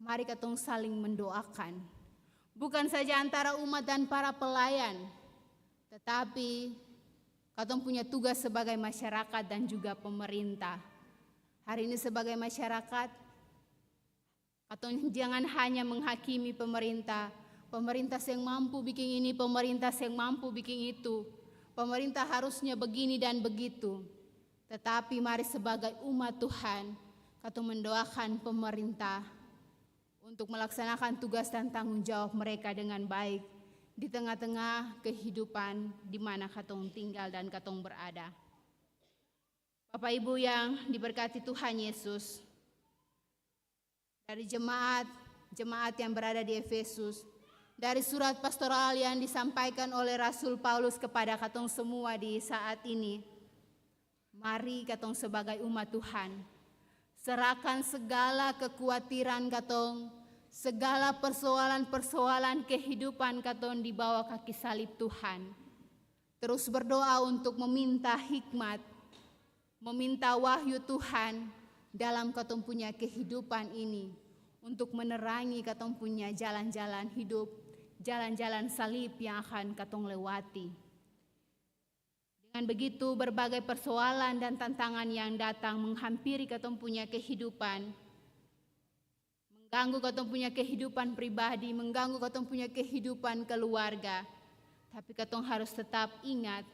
[SPEAKER 5] Mari katong saling mendoakan. Bukan saja antara umat dan para pelayan, tetapi katong punya tugas sebagai masyarakat dan juga pemerintah. Hari ini sebagai masyarakat, katong jangan hanya menghakimi pemerintah. Pemerintah yang mampu bikin ini, pemerintah yang mampu bikin itu. Pemerintah harusnya begini dan begitu. Tetapi mari sebagai umat Tuhan, katong mendoakan pemerintah untuk melaksanakan tugas dan tanggung jawab mereka dengan baik di tengah-tengah kehidupan di mana katong tinggal dan katong berada. Bapak Ibu yang diberkati Tuhan Yesus, dari jemaat yang berada di Efesus, dari surat pastoral yang disampaikan oleh Rasul Paulus kepada katong semua di saat ini, mari katong sebagai umat Tuhan, serahkan segala kekhawatiran katong, segala persoalan-persoalan kehidupan katong di bawah kaki salib Tuhan. Terus berdoa untuk meminta hikmat, meminta wahyu Tuhan dalam katong punya kehidupan ini, untuk menerangi katong punya jalan-jalan hidup, jalan-jalan salib yang akan katong lewati. Dengan begitu berbagai persoalan dan tantangan yang datang menghampiri katong punya kehidupan, mengganggu katong punya kehidupan pribadi, mengganggu katong punya kehidupan keluarga. Tapi katong harus tetap ingat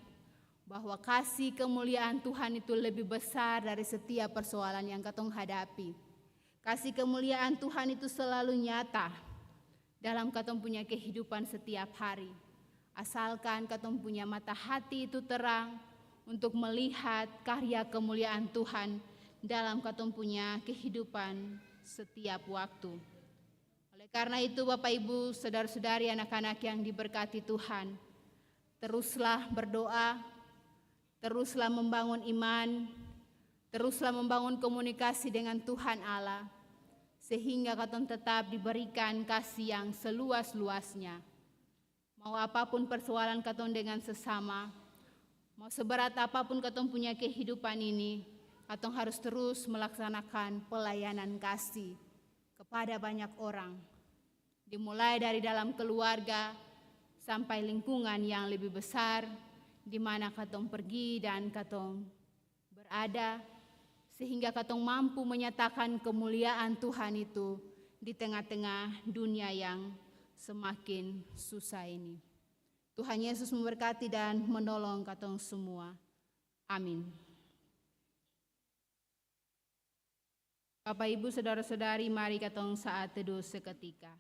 [SPEAKER 5] bahwa kasih kemuliaan Tuhan itu lebih besar dari setiap persoalan yang katong hadapi. Kasih kemuliaan Tuhan itu selalu nyata dalam katong punya kehidupan setiap hari. Asalkan katong punya mata hati itu terang untuk melihat karya kemuliaan Tuhan dalam katong punya kehidupan setiap waktu. Oleh karena itu Bapak Ibu, saudara-saudari, anak-anak yang diberkati Tuhan, teruslah berdoa, teruslah membangun iman, teruslah membangun komunikasi dengan Tuhan Allah, sehingga katong tetap diberikan kasih yang seluas-luasnya. Mau apapun persoalan katong dengan sesama, mau seberat apapun katong punya kehidupan ini, katong harus terus melaksanakan pelayanan kasih kepada banyak orang. Dimulai dari dalam keluarga sampai lingkungan yang lebih besar, di mana katong pergi dan katong berada, sehingga katong mampu menyatakan kemuliaan Tuhan itu di tengah-tengah dunia yang semakin susah ini. Tuhan Yesus memberkati dan menolong katong semua. Amin. Bapak, Ibu, saudara-saudari, mari katong saat teduh seketika.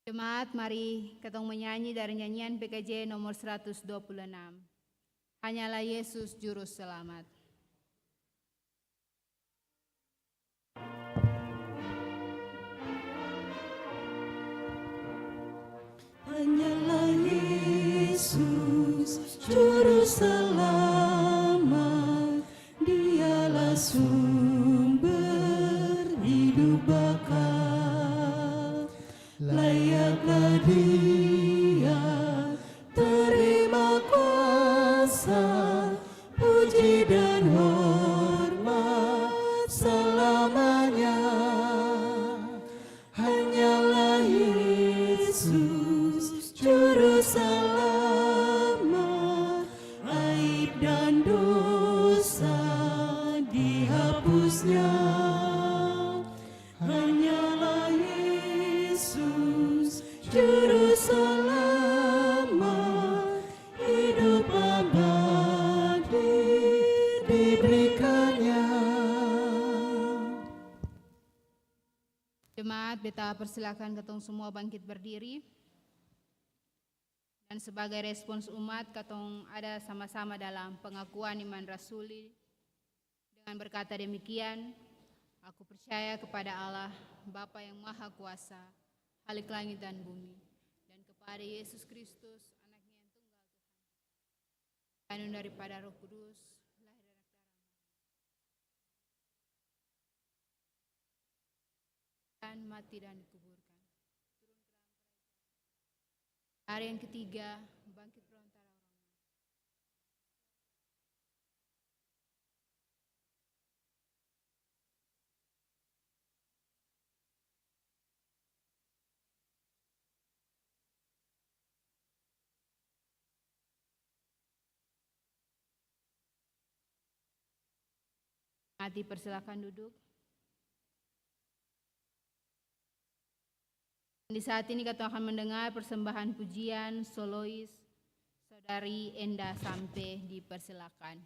[SPEAKER 5] Jemaat, mari katong menyanyi dari nyanyian PKJ nomor 126. Hanyalah Yesus Juru Selamat.
[SPEAKER 4] Hanyalah Yesus Juru Selamat, Dialah sumber hidup bakal. Layaklah Dia terima kuasa, puji dan hormat selamanya. Hanyalah Yesus Juru Selamat, aib dan dosa dihapusnya. Hanyalah Yesus Juru Selamat, hidup abadi diberikannya.
[SPEAKER 5] Jemaat, beta persilakan katong semua bangkit berdiri. Dan sebagai respons umat, katong ada sama-sama dalam pengakuan iman rasuli dengan berkata demikian: aku percaya kepada Allah, Bapa yang Maha Kuasa, Khalik langit dan bumi, dan kepada Yesus Kristus, anaknya yang tunggal Tuhan, kandung daripada Roh Kudus, lahir dari darah dan mati dan dikuburkan. Hari yang ketiga, bangkit dari antara orang mati. Mati, persilakan duduk. Di saat ini kita akan mendengar persembahan pujian solois Saudari Enda Sampe, dipersilakan.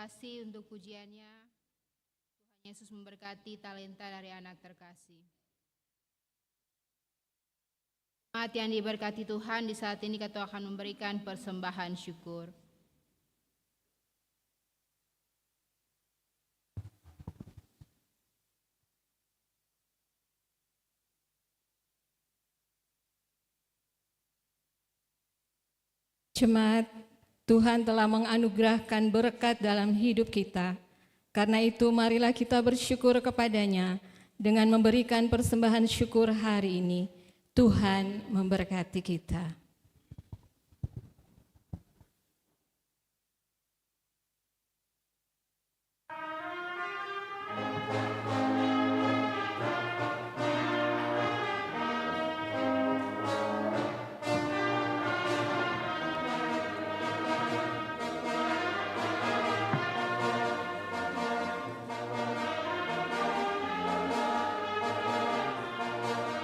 [SPEAKER 5] kasih untuk pujiannya. Tuhan Yesus memberkati talenta dari anak terkasih. Jemaat yang diberkati Tuhan, di saat ini kita akan memberikan persembahan syukur.
[SPEAKER 9] Jemaat, Tuhan telah menganugerahkan berkat dalam hidup kita. Karena itu marilah kita bersyukur kepada-Nya dengan memberikan persembahan syukur hari ini. Tuhan memberkati kita.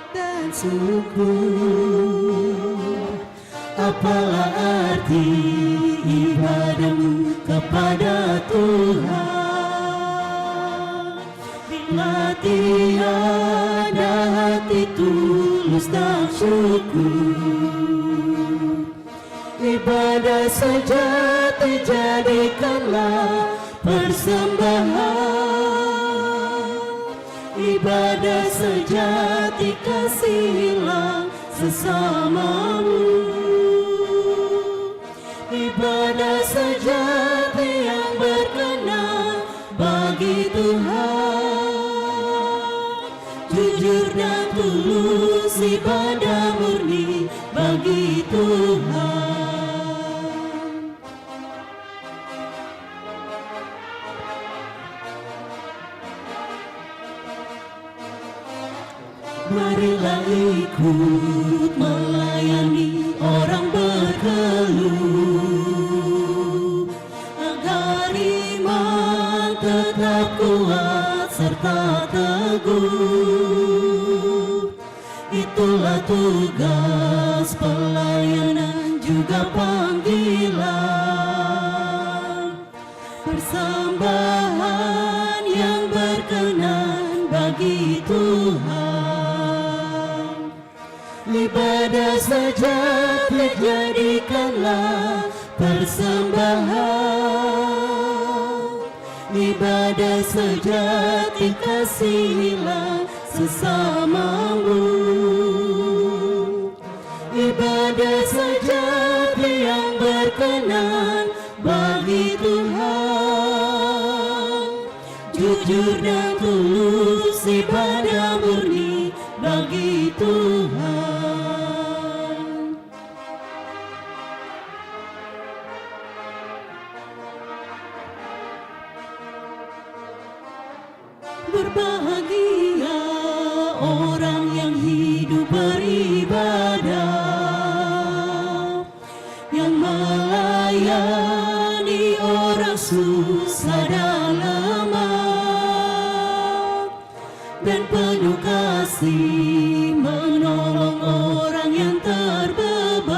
[SPEAKER 4] Dan syukur, apalah arti ibadahmu kepada Tuhan, bila tiada hati tulus dan syukur. Ibadah sejati jadikanlah persembahan, ibadah sejati kasihilah sesamamu, ibadah sejati yang berkenan bagi Tuhan, jujur dan tulus ibadah murni bagi Tuhan. Marilah ikut melayani orang berkeluh, agar iman tetap kuat serta teguh. Itulah tugas pelayanan juga panggilan, persembahan yang berkenan bagi Tuhan. Ibadah sejati jadikanlah persembahan, ibadah sejati kasihilah sesamamu, ibadah sejati yang berkenan bagi Tuhan, jujur dan tulus ibadah murni bagi Tuhan. Berbahagia orang yang hidup beribadah, yang melayani orang susah dan lemah, dan penuh kasih menolong orang yang terbeban.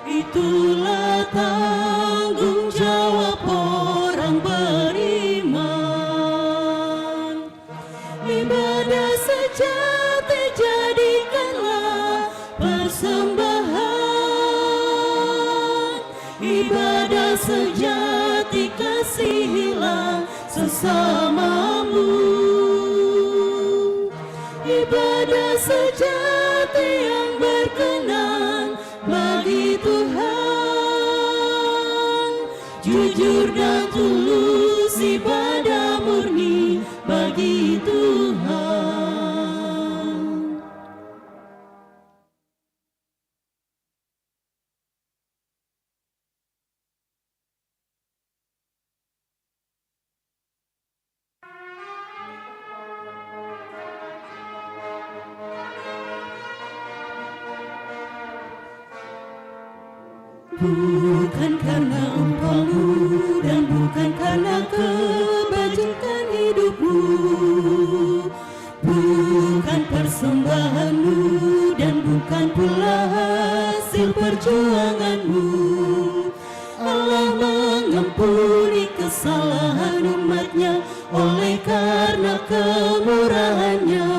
[SPEAKER 4] Itulah tanggung jawab orang beriman. Ibadah sejati jadikanlah persembahan, ibadah sejati kasihilah sesamamu, ibadah sejati yang berkenan bagi Tuhan, jujur dan tulus ibadah murni bagi Tuhan. Bukan karena umpamu dan bukan karena kebajikan hidupmu, bukan persembahanmu dan bukan pula hasil perjuanganmu. Allah mengampuni kesalahan umatnya oleh karena kemurahannya.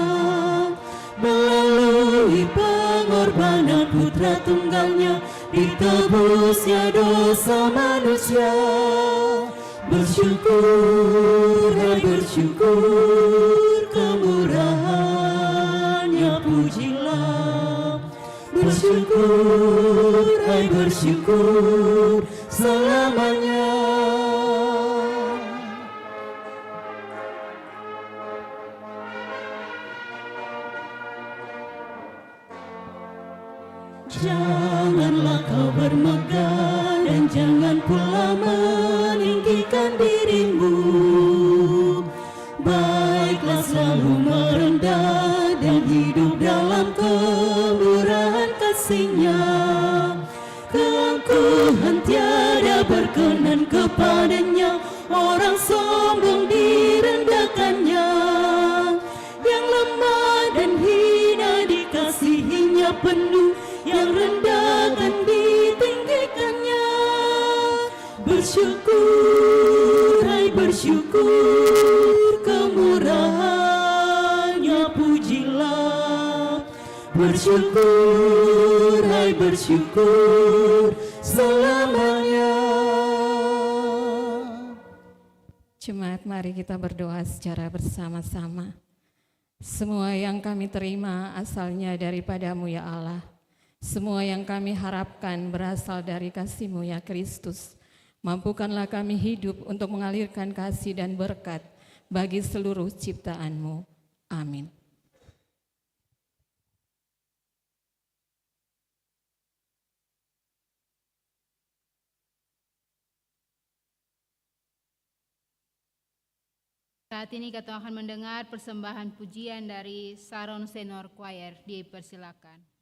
[SPEAKER 4] Melalui pengorbanan putra tunggalnya ditebusnya dosa manusia. Bersyukur, hai bersyukur, kemurahannya pujilah. Bersyukur, hai bersyukur, selamanya. Janganlah kau bermegah dan jangan pula meninggikan dirimu. Baiklah selalu merendah dan hidup dalam kemurahan kasih-Nya. Keangkuhan tiada berkenan kepadanya, orang sombong direndahkannya. Yang lemah dan hina dikasihinya penuh, yang rendah akan ditinggikannya. Bersyukur, hai bersyukur, kemurahannya pujilah. Bersyukur, hai bersyukur, selamanya.
[SPEAKER 9] Jemaat, mari kita berdoa secara bersama-sama. Semua yang kami terima asalnya daripada-Mu ya Allah. Semua yang kami harapkan berasal dari kasih-Mu ya Kristus. Mampukanlah kami hidup untuk mengalirkan kasih dan berkat bagi seluruh ciptaan-Mu. Amin.
[SPEAKER 5] Saat ini kita akan mendengar persembahan pujian dari Saron Senior Choir. Dipersilakan.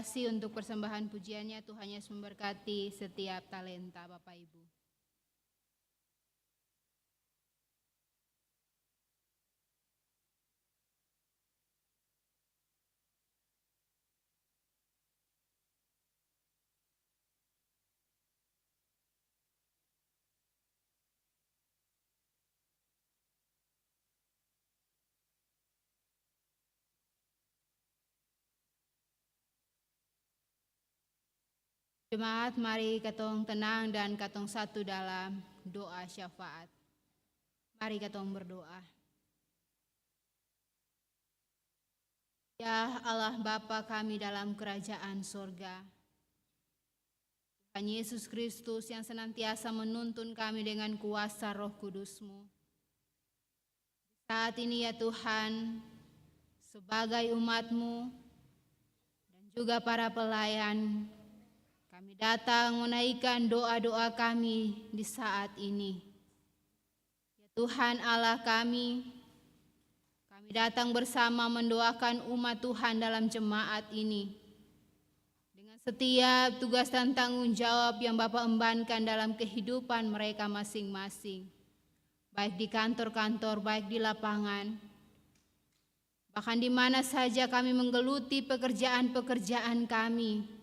[SPEAKER 5] kasih untuk persembahan pujiannya. Tuhan Yesus memberkati setiap talenta Bapak Ibu. Jemaat, mari katong tenang dan katong satu dalam doa syafaat. Mari katong berdoa. Ya Allah Bapa kami dalam kerajaan sorga, Tuhan Yesus Kristus yang senantiasa menuntun kami dengan kuasa Roh Kudus-Mu. Saat ini ya Tuhan, sebagai umat-Mu dan juga para pelayan, kami datang menaikkan doa-doa kami di saat ini. Ya Tuhan Allah kami datang bersama mendoakan umat Tuhan dalam jemaat ini. Dengan setiap tugas dan tanggung jawab yang Bapak embankan dalam kehidupan mereka masing-masing. Baik di kantor-kantor, baik di lapangan. Bahkan di mana saja kami menggeluti pekerjaan-pekerjaan kami.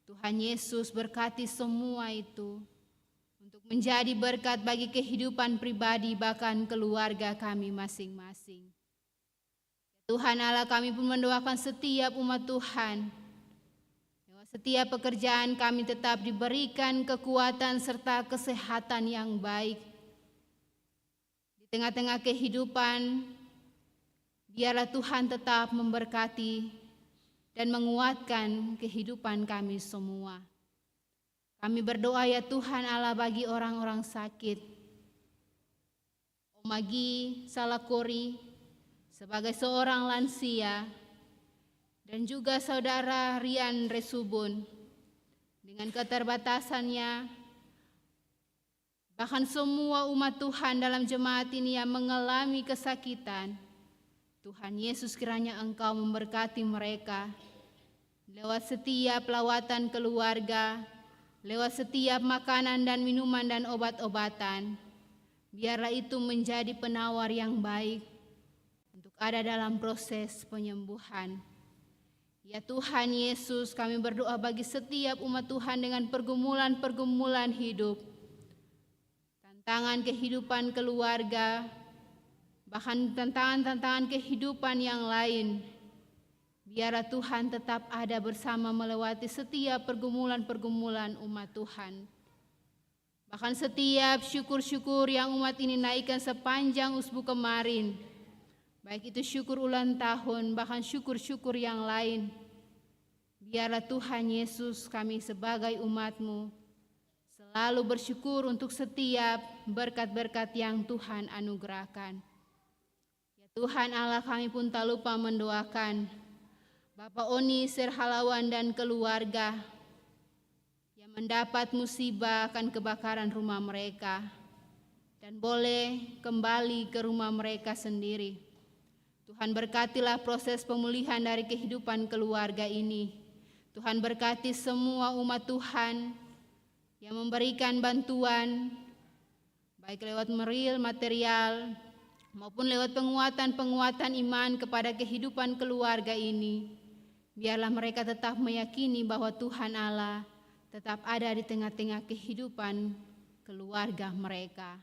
[SPEAKER 5] Tuhan Yesus berkati semua itu untuk menjadi berkat bagi kehidupan pribadi bahkan keluarga kami masing-masing. Tuhan Allah kami pun mendoakan setiap umat Tuhan. Setiap pekerjaan kami tetap diberikan kekuatan serta kesehatan yang baik. Di tengah-tengah kehidupan, biarlah Tuhan tetap memberkati dan menguatkan kehidupan kami semua. Kami berdoa ya Tuhan Allah bagi orang-orang sakit. Om Agi Salakori sebagai seorang lansia dan juga saudara Rian Resubun dengan keterbatasannya, bahkan semua umat Tuhan dalam jemaat ini yang mengalami kesakitan. Tuhan Yesus kiranya Engkau memberkati mereka lewat setiap lawatan keluarga, lewat setiap makanan dan minuman dan obat-obatan. Biarlah itu menjadi penawar yang baik untuk ada dalam proses penyembuhan. Ya Tuhan Yesus, kami berdoa bagi setiap umat Tuhan dengan pergumulan-pergumulan hidup, tantangan kehidupan keluarga, bahkan tantangan-tantangan kehidupan yang lain. Biarlah Tuhan tetap ada bersama melewati setiap pergumulan-pergumulan umat Tuhan. Bahkan setiap syukur-syukur yang umat ini naikkan sepanjang usbu kemarin, baik itu syukur ulang tahun, bahkan syukur-syukur yang lain. Biarlah Tuhan Yesus kami sebagai umat-Mu selalu bersyukur untuk setiap berkat-berkat yang Tuhan anugerahkan. Tuhan Allah kami pun tak lupa mendoakan Bapak Oni Serhalawan dan keluarga yang mendapat musibah akan kebakaran rumah mereka dan boleh kembali ke rumah mereka sendiri. Tuhan berkatilah proses pemulihan dari kehidupan keluarga ini. Tuhan berkati semua umat Tuhan yang memberikan bantuan baik lewat material maupun lewat penguatan iman kepada kehidupan keluarga ini. Biarlah mereka tetap meyakini bahwa Tuhan Allah tetap ada di tengah-tengah kehidupan keluarga mereka.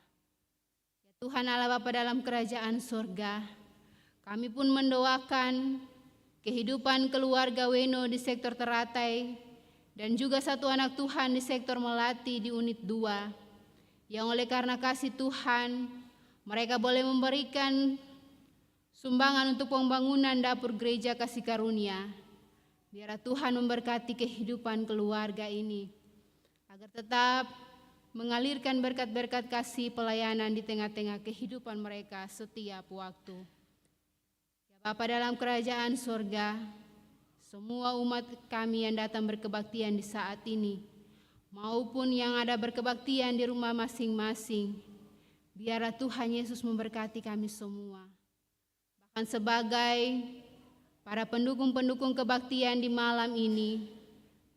[SPEAKER 5] Ya Tuhan Allah Bapa dalam kerajaan surga, kami pun mendoakan kehidupan keluarga Weno di sektor Teratai dan juga satu anak Tuhan di sektor Melati di unit 2, yang oleh karena kasih Tuhan mereka boleh memberikan sumbangan untuk pembangunan dapur gereja kasih karunia. Biarlah Tuhan memberkati kehidupan keluarga ini, agar tetap mengalirkan berkat-berkat kasih pelayanan di tengah-tengah kehidupan mereka setiap waktu. Ya Bapa dalam kerajaan surga, semua umat kami yang datang berkebaktian di saat ini, maupun yang ada berkebaktian di rumah masing-masing, biarlah Tuhan Yesus memberkati kami semua. Bahkan sebagai para pendukung-pendukung kebaktian di malam ini,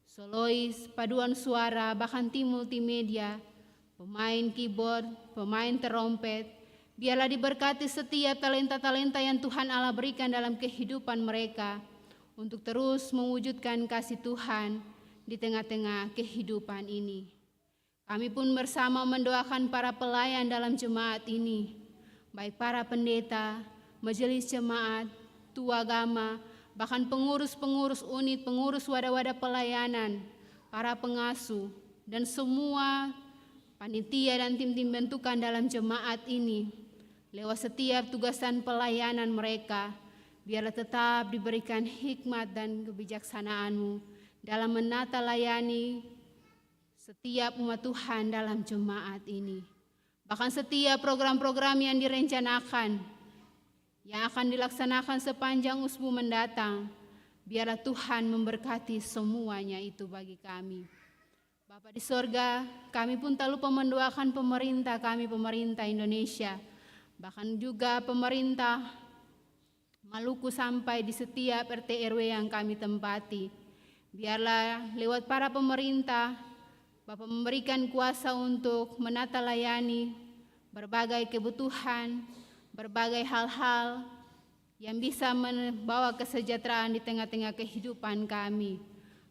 [SPEAKER 5] solois, paduan suara, bahkan tim multimedia, pemain keyboard, pemain terompet, biarlah diberkati setiap talenta-talenta yang Tuhan Allah berikan dalam kehidupan mereka untuk terus mewujudkan kasih Tuhan di tengah-tengah kehidupan ini. Kami pun bersama mendoakan para pelayan dalam jemaat ini, baik para pendeta, majelis jemaat, tua agama, bahkan pengurus-pengurus unit, pengurus wadah-wadah pelayanan, para pengasuh, dan semua panitia dan tim-tim bentukan dalam jemaat ini. Lewat setiap tugasan pelayanan mereka, biarlah tetap diberikan hikmat dan kebijaksanaan-Mu dalam menata layani setiap umat Tuhan dalam jemaat ini. Bahkan setiap program-program yang direncanakan, yang akan dilaksanakan sepanjang usbu mendatang, biarlah Tuhan memberkati semuanya itu bagi kami. Bapa di sorga, kami pun tak lupa mendoakan pemerintah kami, pemerintah Indonesia, bahkan juga pemerintah Maluku sampai di setiap RT RW yang kami tempati. Biarlah lewat para pemerintah, Bapa memberikan kuasa untuk menata layani berbagai kebutuhan, berbagai hal-hal yang bisa membawa kesejahteraan di tengah-tengah kehidupan kami.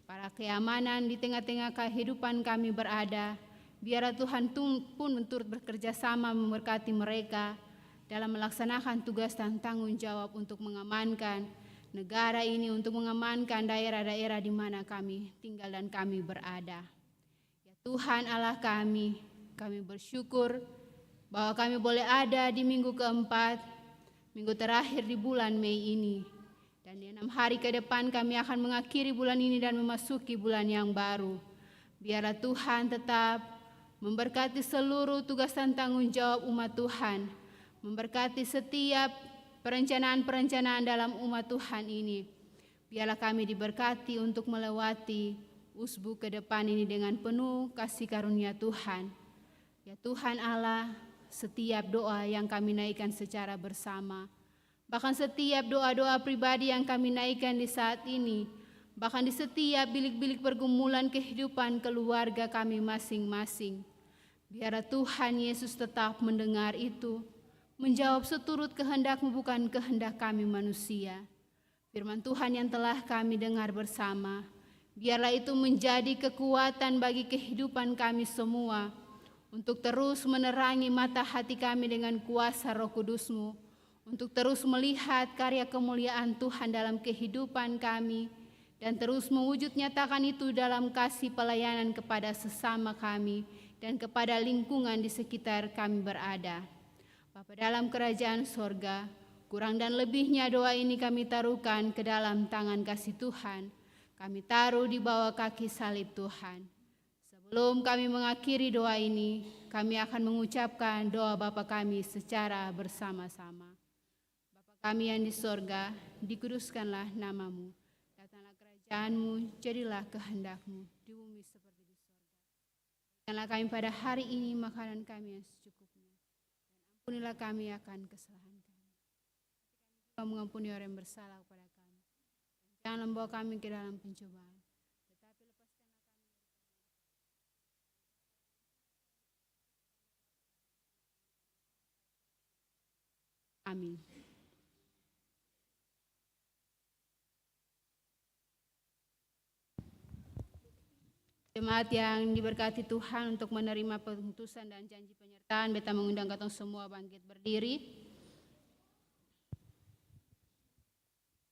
[SPEAKER 5] Para keamanan di tengah-tengah kehidupan kami berada, biarlah Tuhan pun turut bekerja sama memberkati mereka dalam melaksanakan tugas dan tanggung jawab untuk mengamankan negara ini, untuk mengamankan daerah-daerah di mana kami tinggal dan kami berada. Ya Tuhan Allah kami bersyukur bahwa kami boleh ada di minggu keempat, minggu terakhir di bulan Mei ini. Dan di 6 hari ke depan kami akan mengakhiri bulan ini dan memasuki bulan yang baru. Biarlah Tuhan tetap memberkati seluruh tugas dan tanggung jawab umat Tuhan, memberkati setiap perencanaan-perencanaan dalam umat Tuhan ini. Biarlah kami diberkati untuk melewati usbu ke depan ini dengan penuh kasih karunia Tuhan. Ya Tuhan Allah, setiap doa yang kami naikkan secara bersama, bahkan setiap doa-doa pribadi yang kami naikkan di saat ini, bahkan di setiap bilik-bilik pergumulan kehidupan keluarga kami masing-masing, biarlah Tuhan Yesus tetap mendengar itu, menjawab seturut kehendak-Mu bukan kehendak kami manusia. Firman Tuhan yang telah kami dengar bersama, biarlah itu menjadi kekuatan bagi kehidupan kami semua, untuk terus menerangi mata hati kami dengan kuasa Roh Kudus-Mu, untuk terus melihat karya kemuliaan Tuhan dalam kehidupan kami, dan terus mewujud nyatakan itu dalam kasih pelayanan kepada sesama kami dan kepada lingkungan di sekitar kami berada. Bapa dalam kerajaan sorga, kurang dan lebihnya doa ini kami taruhkan ke dalam tangan kasih Tuhan. Kami taruh di bawah kaki salib Tuhan. Sebelum kami mengakhiri doa ini, kami akan mengucapkan doa Bapa kami secara bersama-sama. Bapa kami yang di sorga, dikuduskanlah nama-Mu. Datanglah kerajaan-Mu, jadilah kehendak-Mu di bumi seperti di sorga. Berikanlah kami pada hari ini makanan kami yang secukupnya. Dan ampunilah kami akan kesalahan kami. Kami mengampuni orang yang bersalah kepada kami. Dan jangan membawa kami ke dalam pencobaan. Amin. Jemaat yang diberkati Tuhan, untuk menerima putusan dan janji penyertaan, beta mengundang katong semua bangkit berdiri.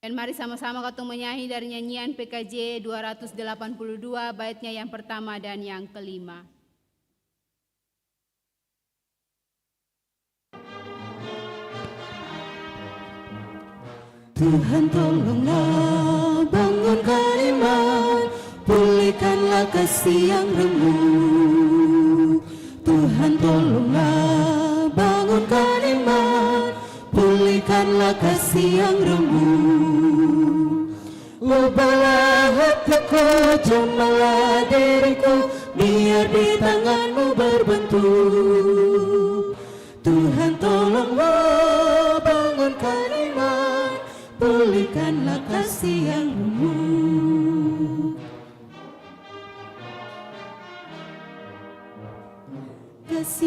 [SPEAKER 5] Dan mari sama-sama katong menyanyi dari nyanyian PKJ 282, baitnya yang pertama dan yang kelima.
[SPEAKER 4] Tuhan tolonglah bangunkan iman, pulihkanlah kasih yang remuk. Tuhan tolonglah bangunkan iman, pulihkanlah kasih yang remuk. Ubahlah hatiku, jamalah diriku, biar di tangan-Mu berbentuk. Tuhan tolonglah bangunkan iman, pulihkanlah kasih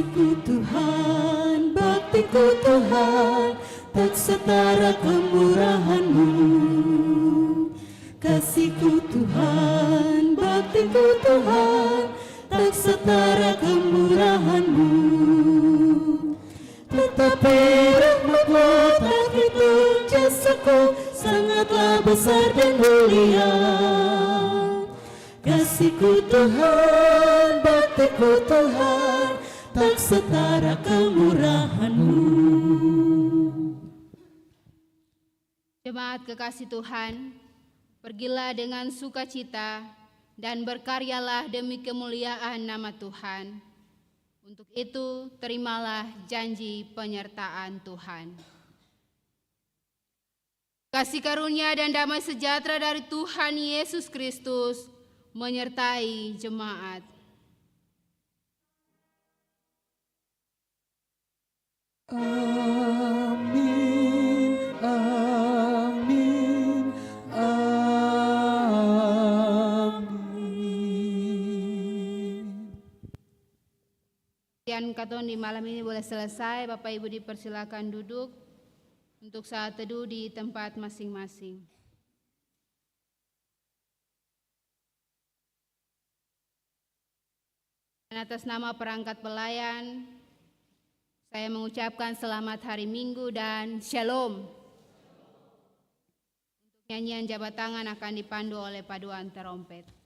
[SPEAKER 4] Kasih-Ku Tuhan, bakti-Ku Tuhan, tak setara kemurahan-Mu. Kasih-Ku Tuhan, bakti-Ku Tuhan, tak setara kemurahan-Mu. Tetapi rahmat-Mu tak hitung jasaku, sangatlah besar dan mulia. Kasih-Ku Tuhan, bakti-Ku Tuhan, tak setara kemurahan-Mu.
[SPEAKER 5] Jemaat kekasih Tuhan, pergilah dengan sukacita dan berkaryalah demi kemuliaan nama Tuhan. Untuk itu, terimalah janji penyertaan Tuhan. Kasih karunia dan damai sejahtera dari Tuhan Yesus Kristus menyertai jemaat.
[SPEAKER 4] Amin, amin, amin.
[SPEAKER 5] Kebaktian Katon di malam ini boleh selesai. Bapak Ibu dipersilakan duduk untuk saat teduh di tempat masing-masing. Dan atas nama perangkat pelayan, saya mengucapkan selamat hari Minggu dan Shalom. Untuk nyanyian jabat tangan akan dipandu oleh paduan terompet.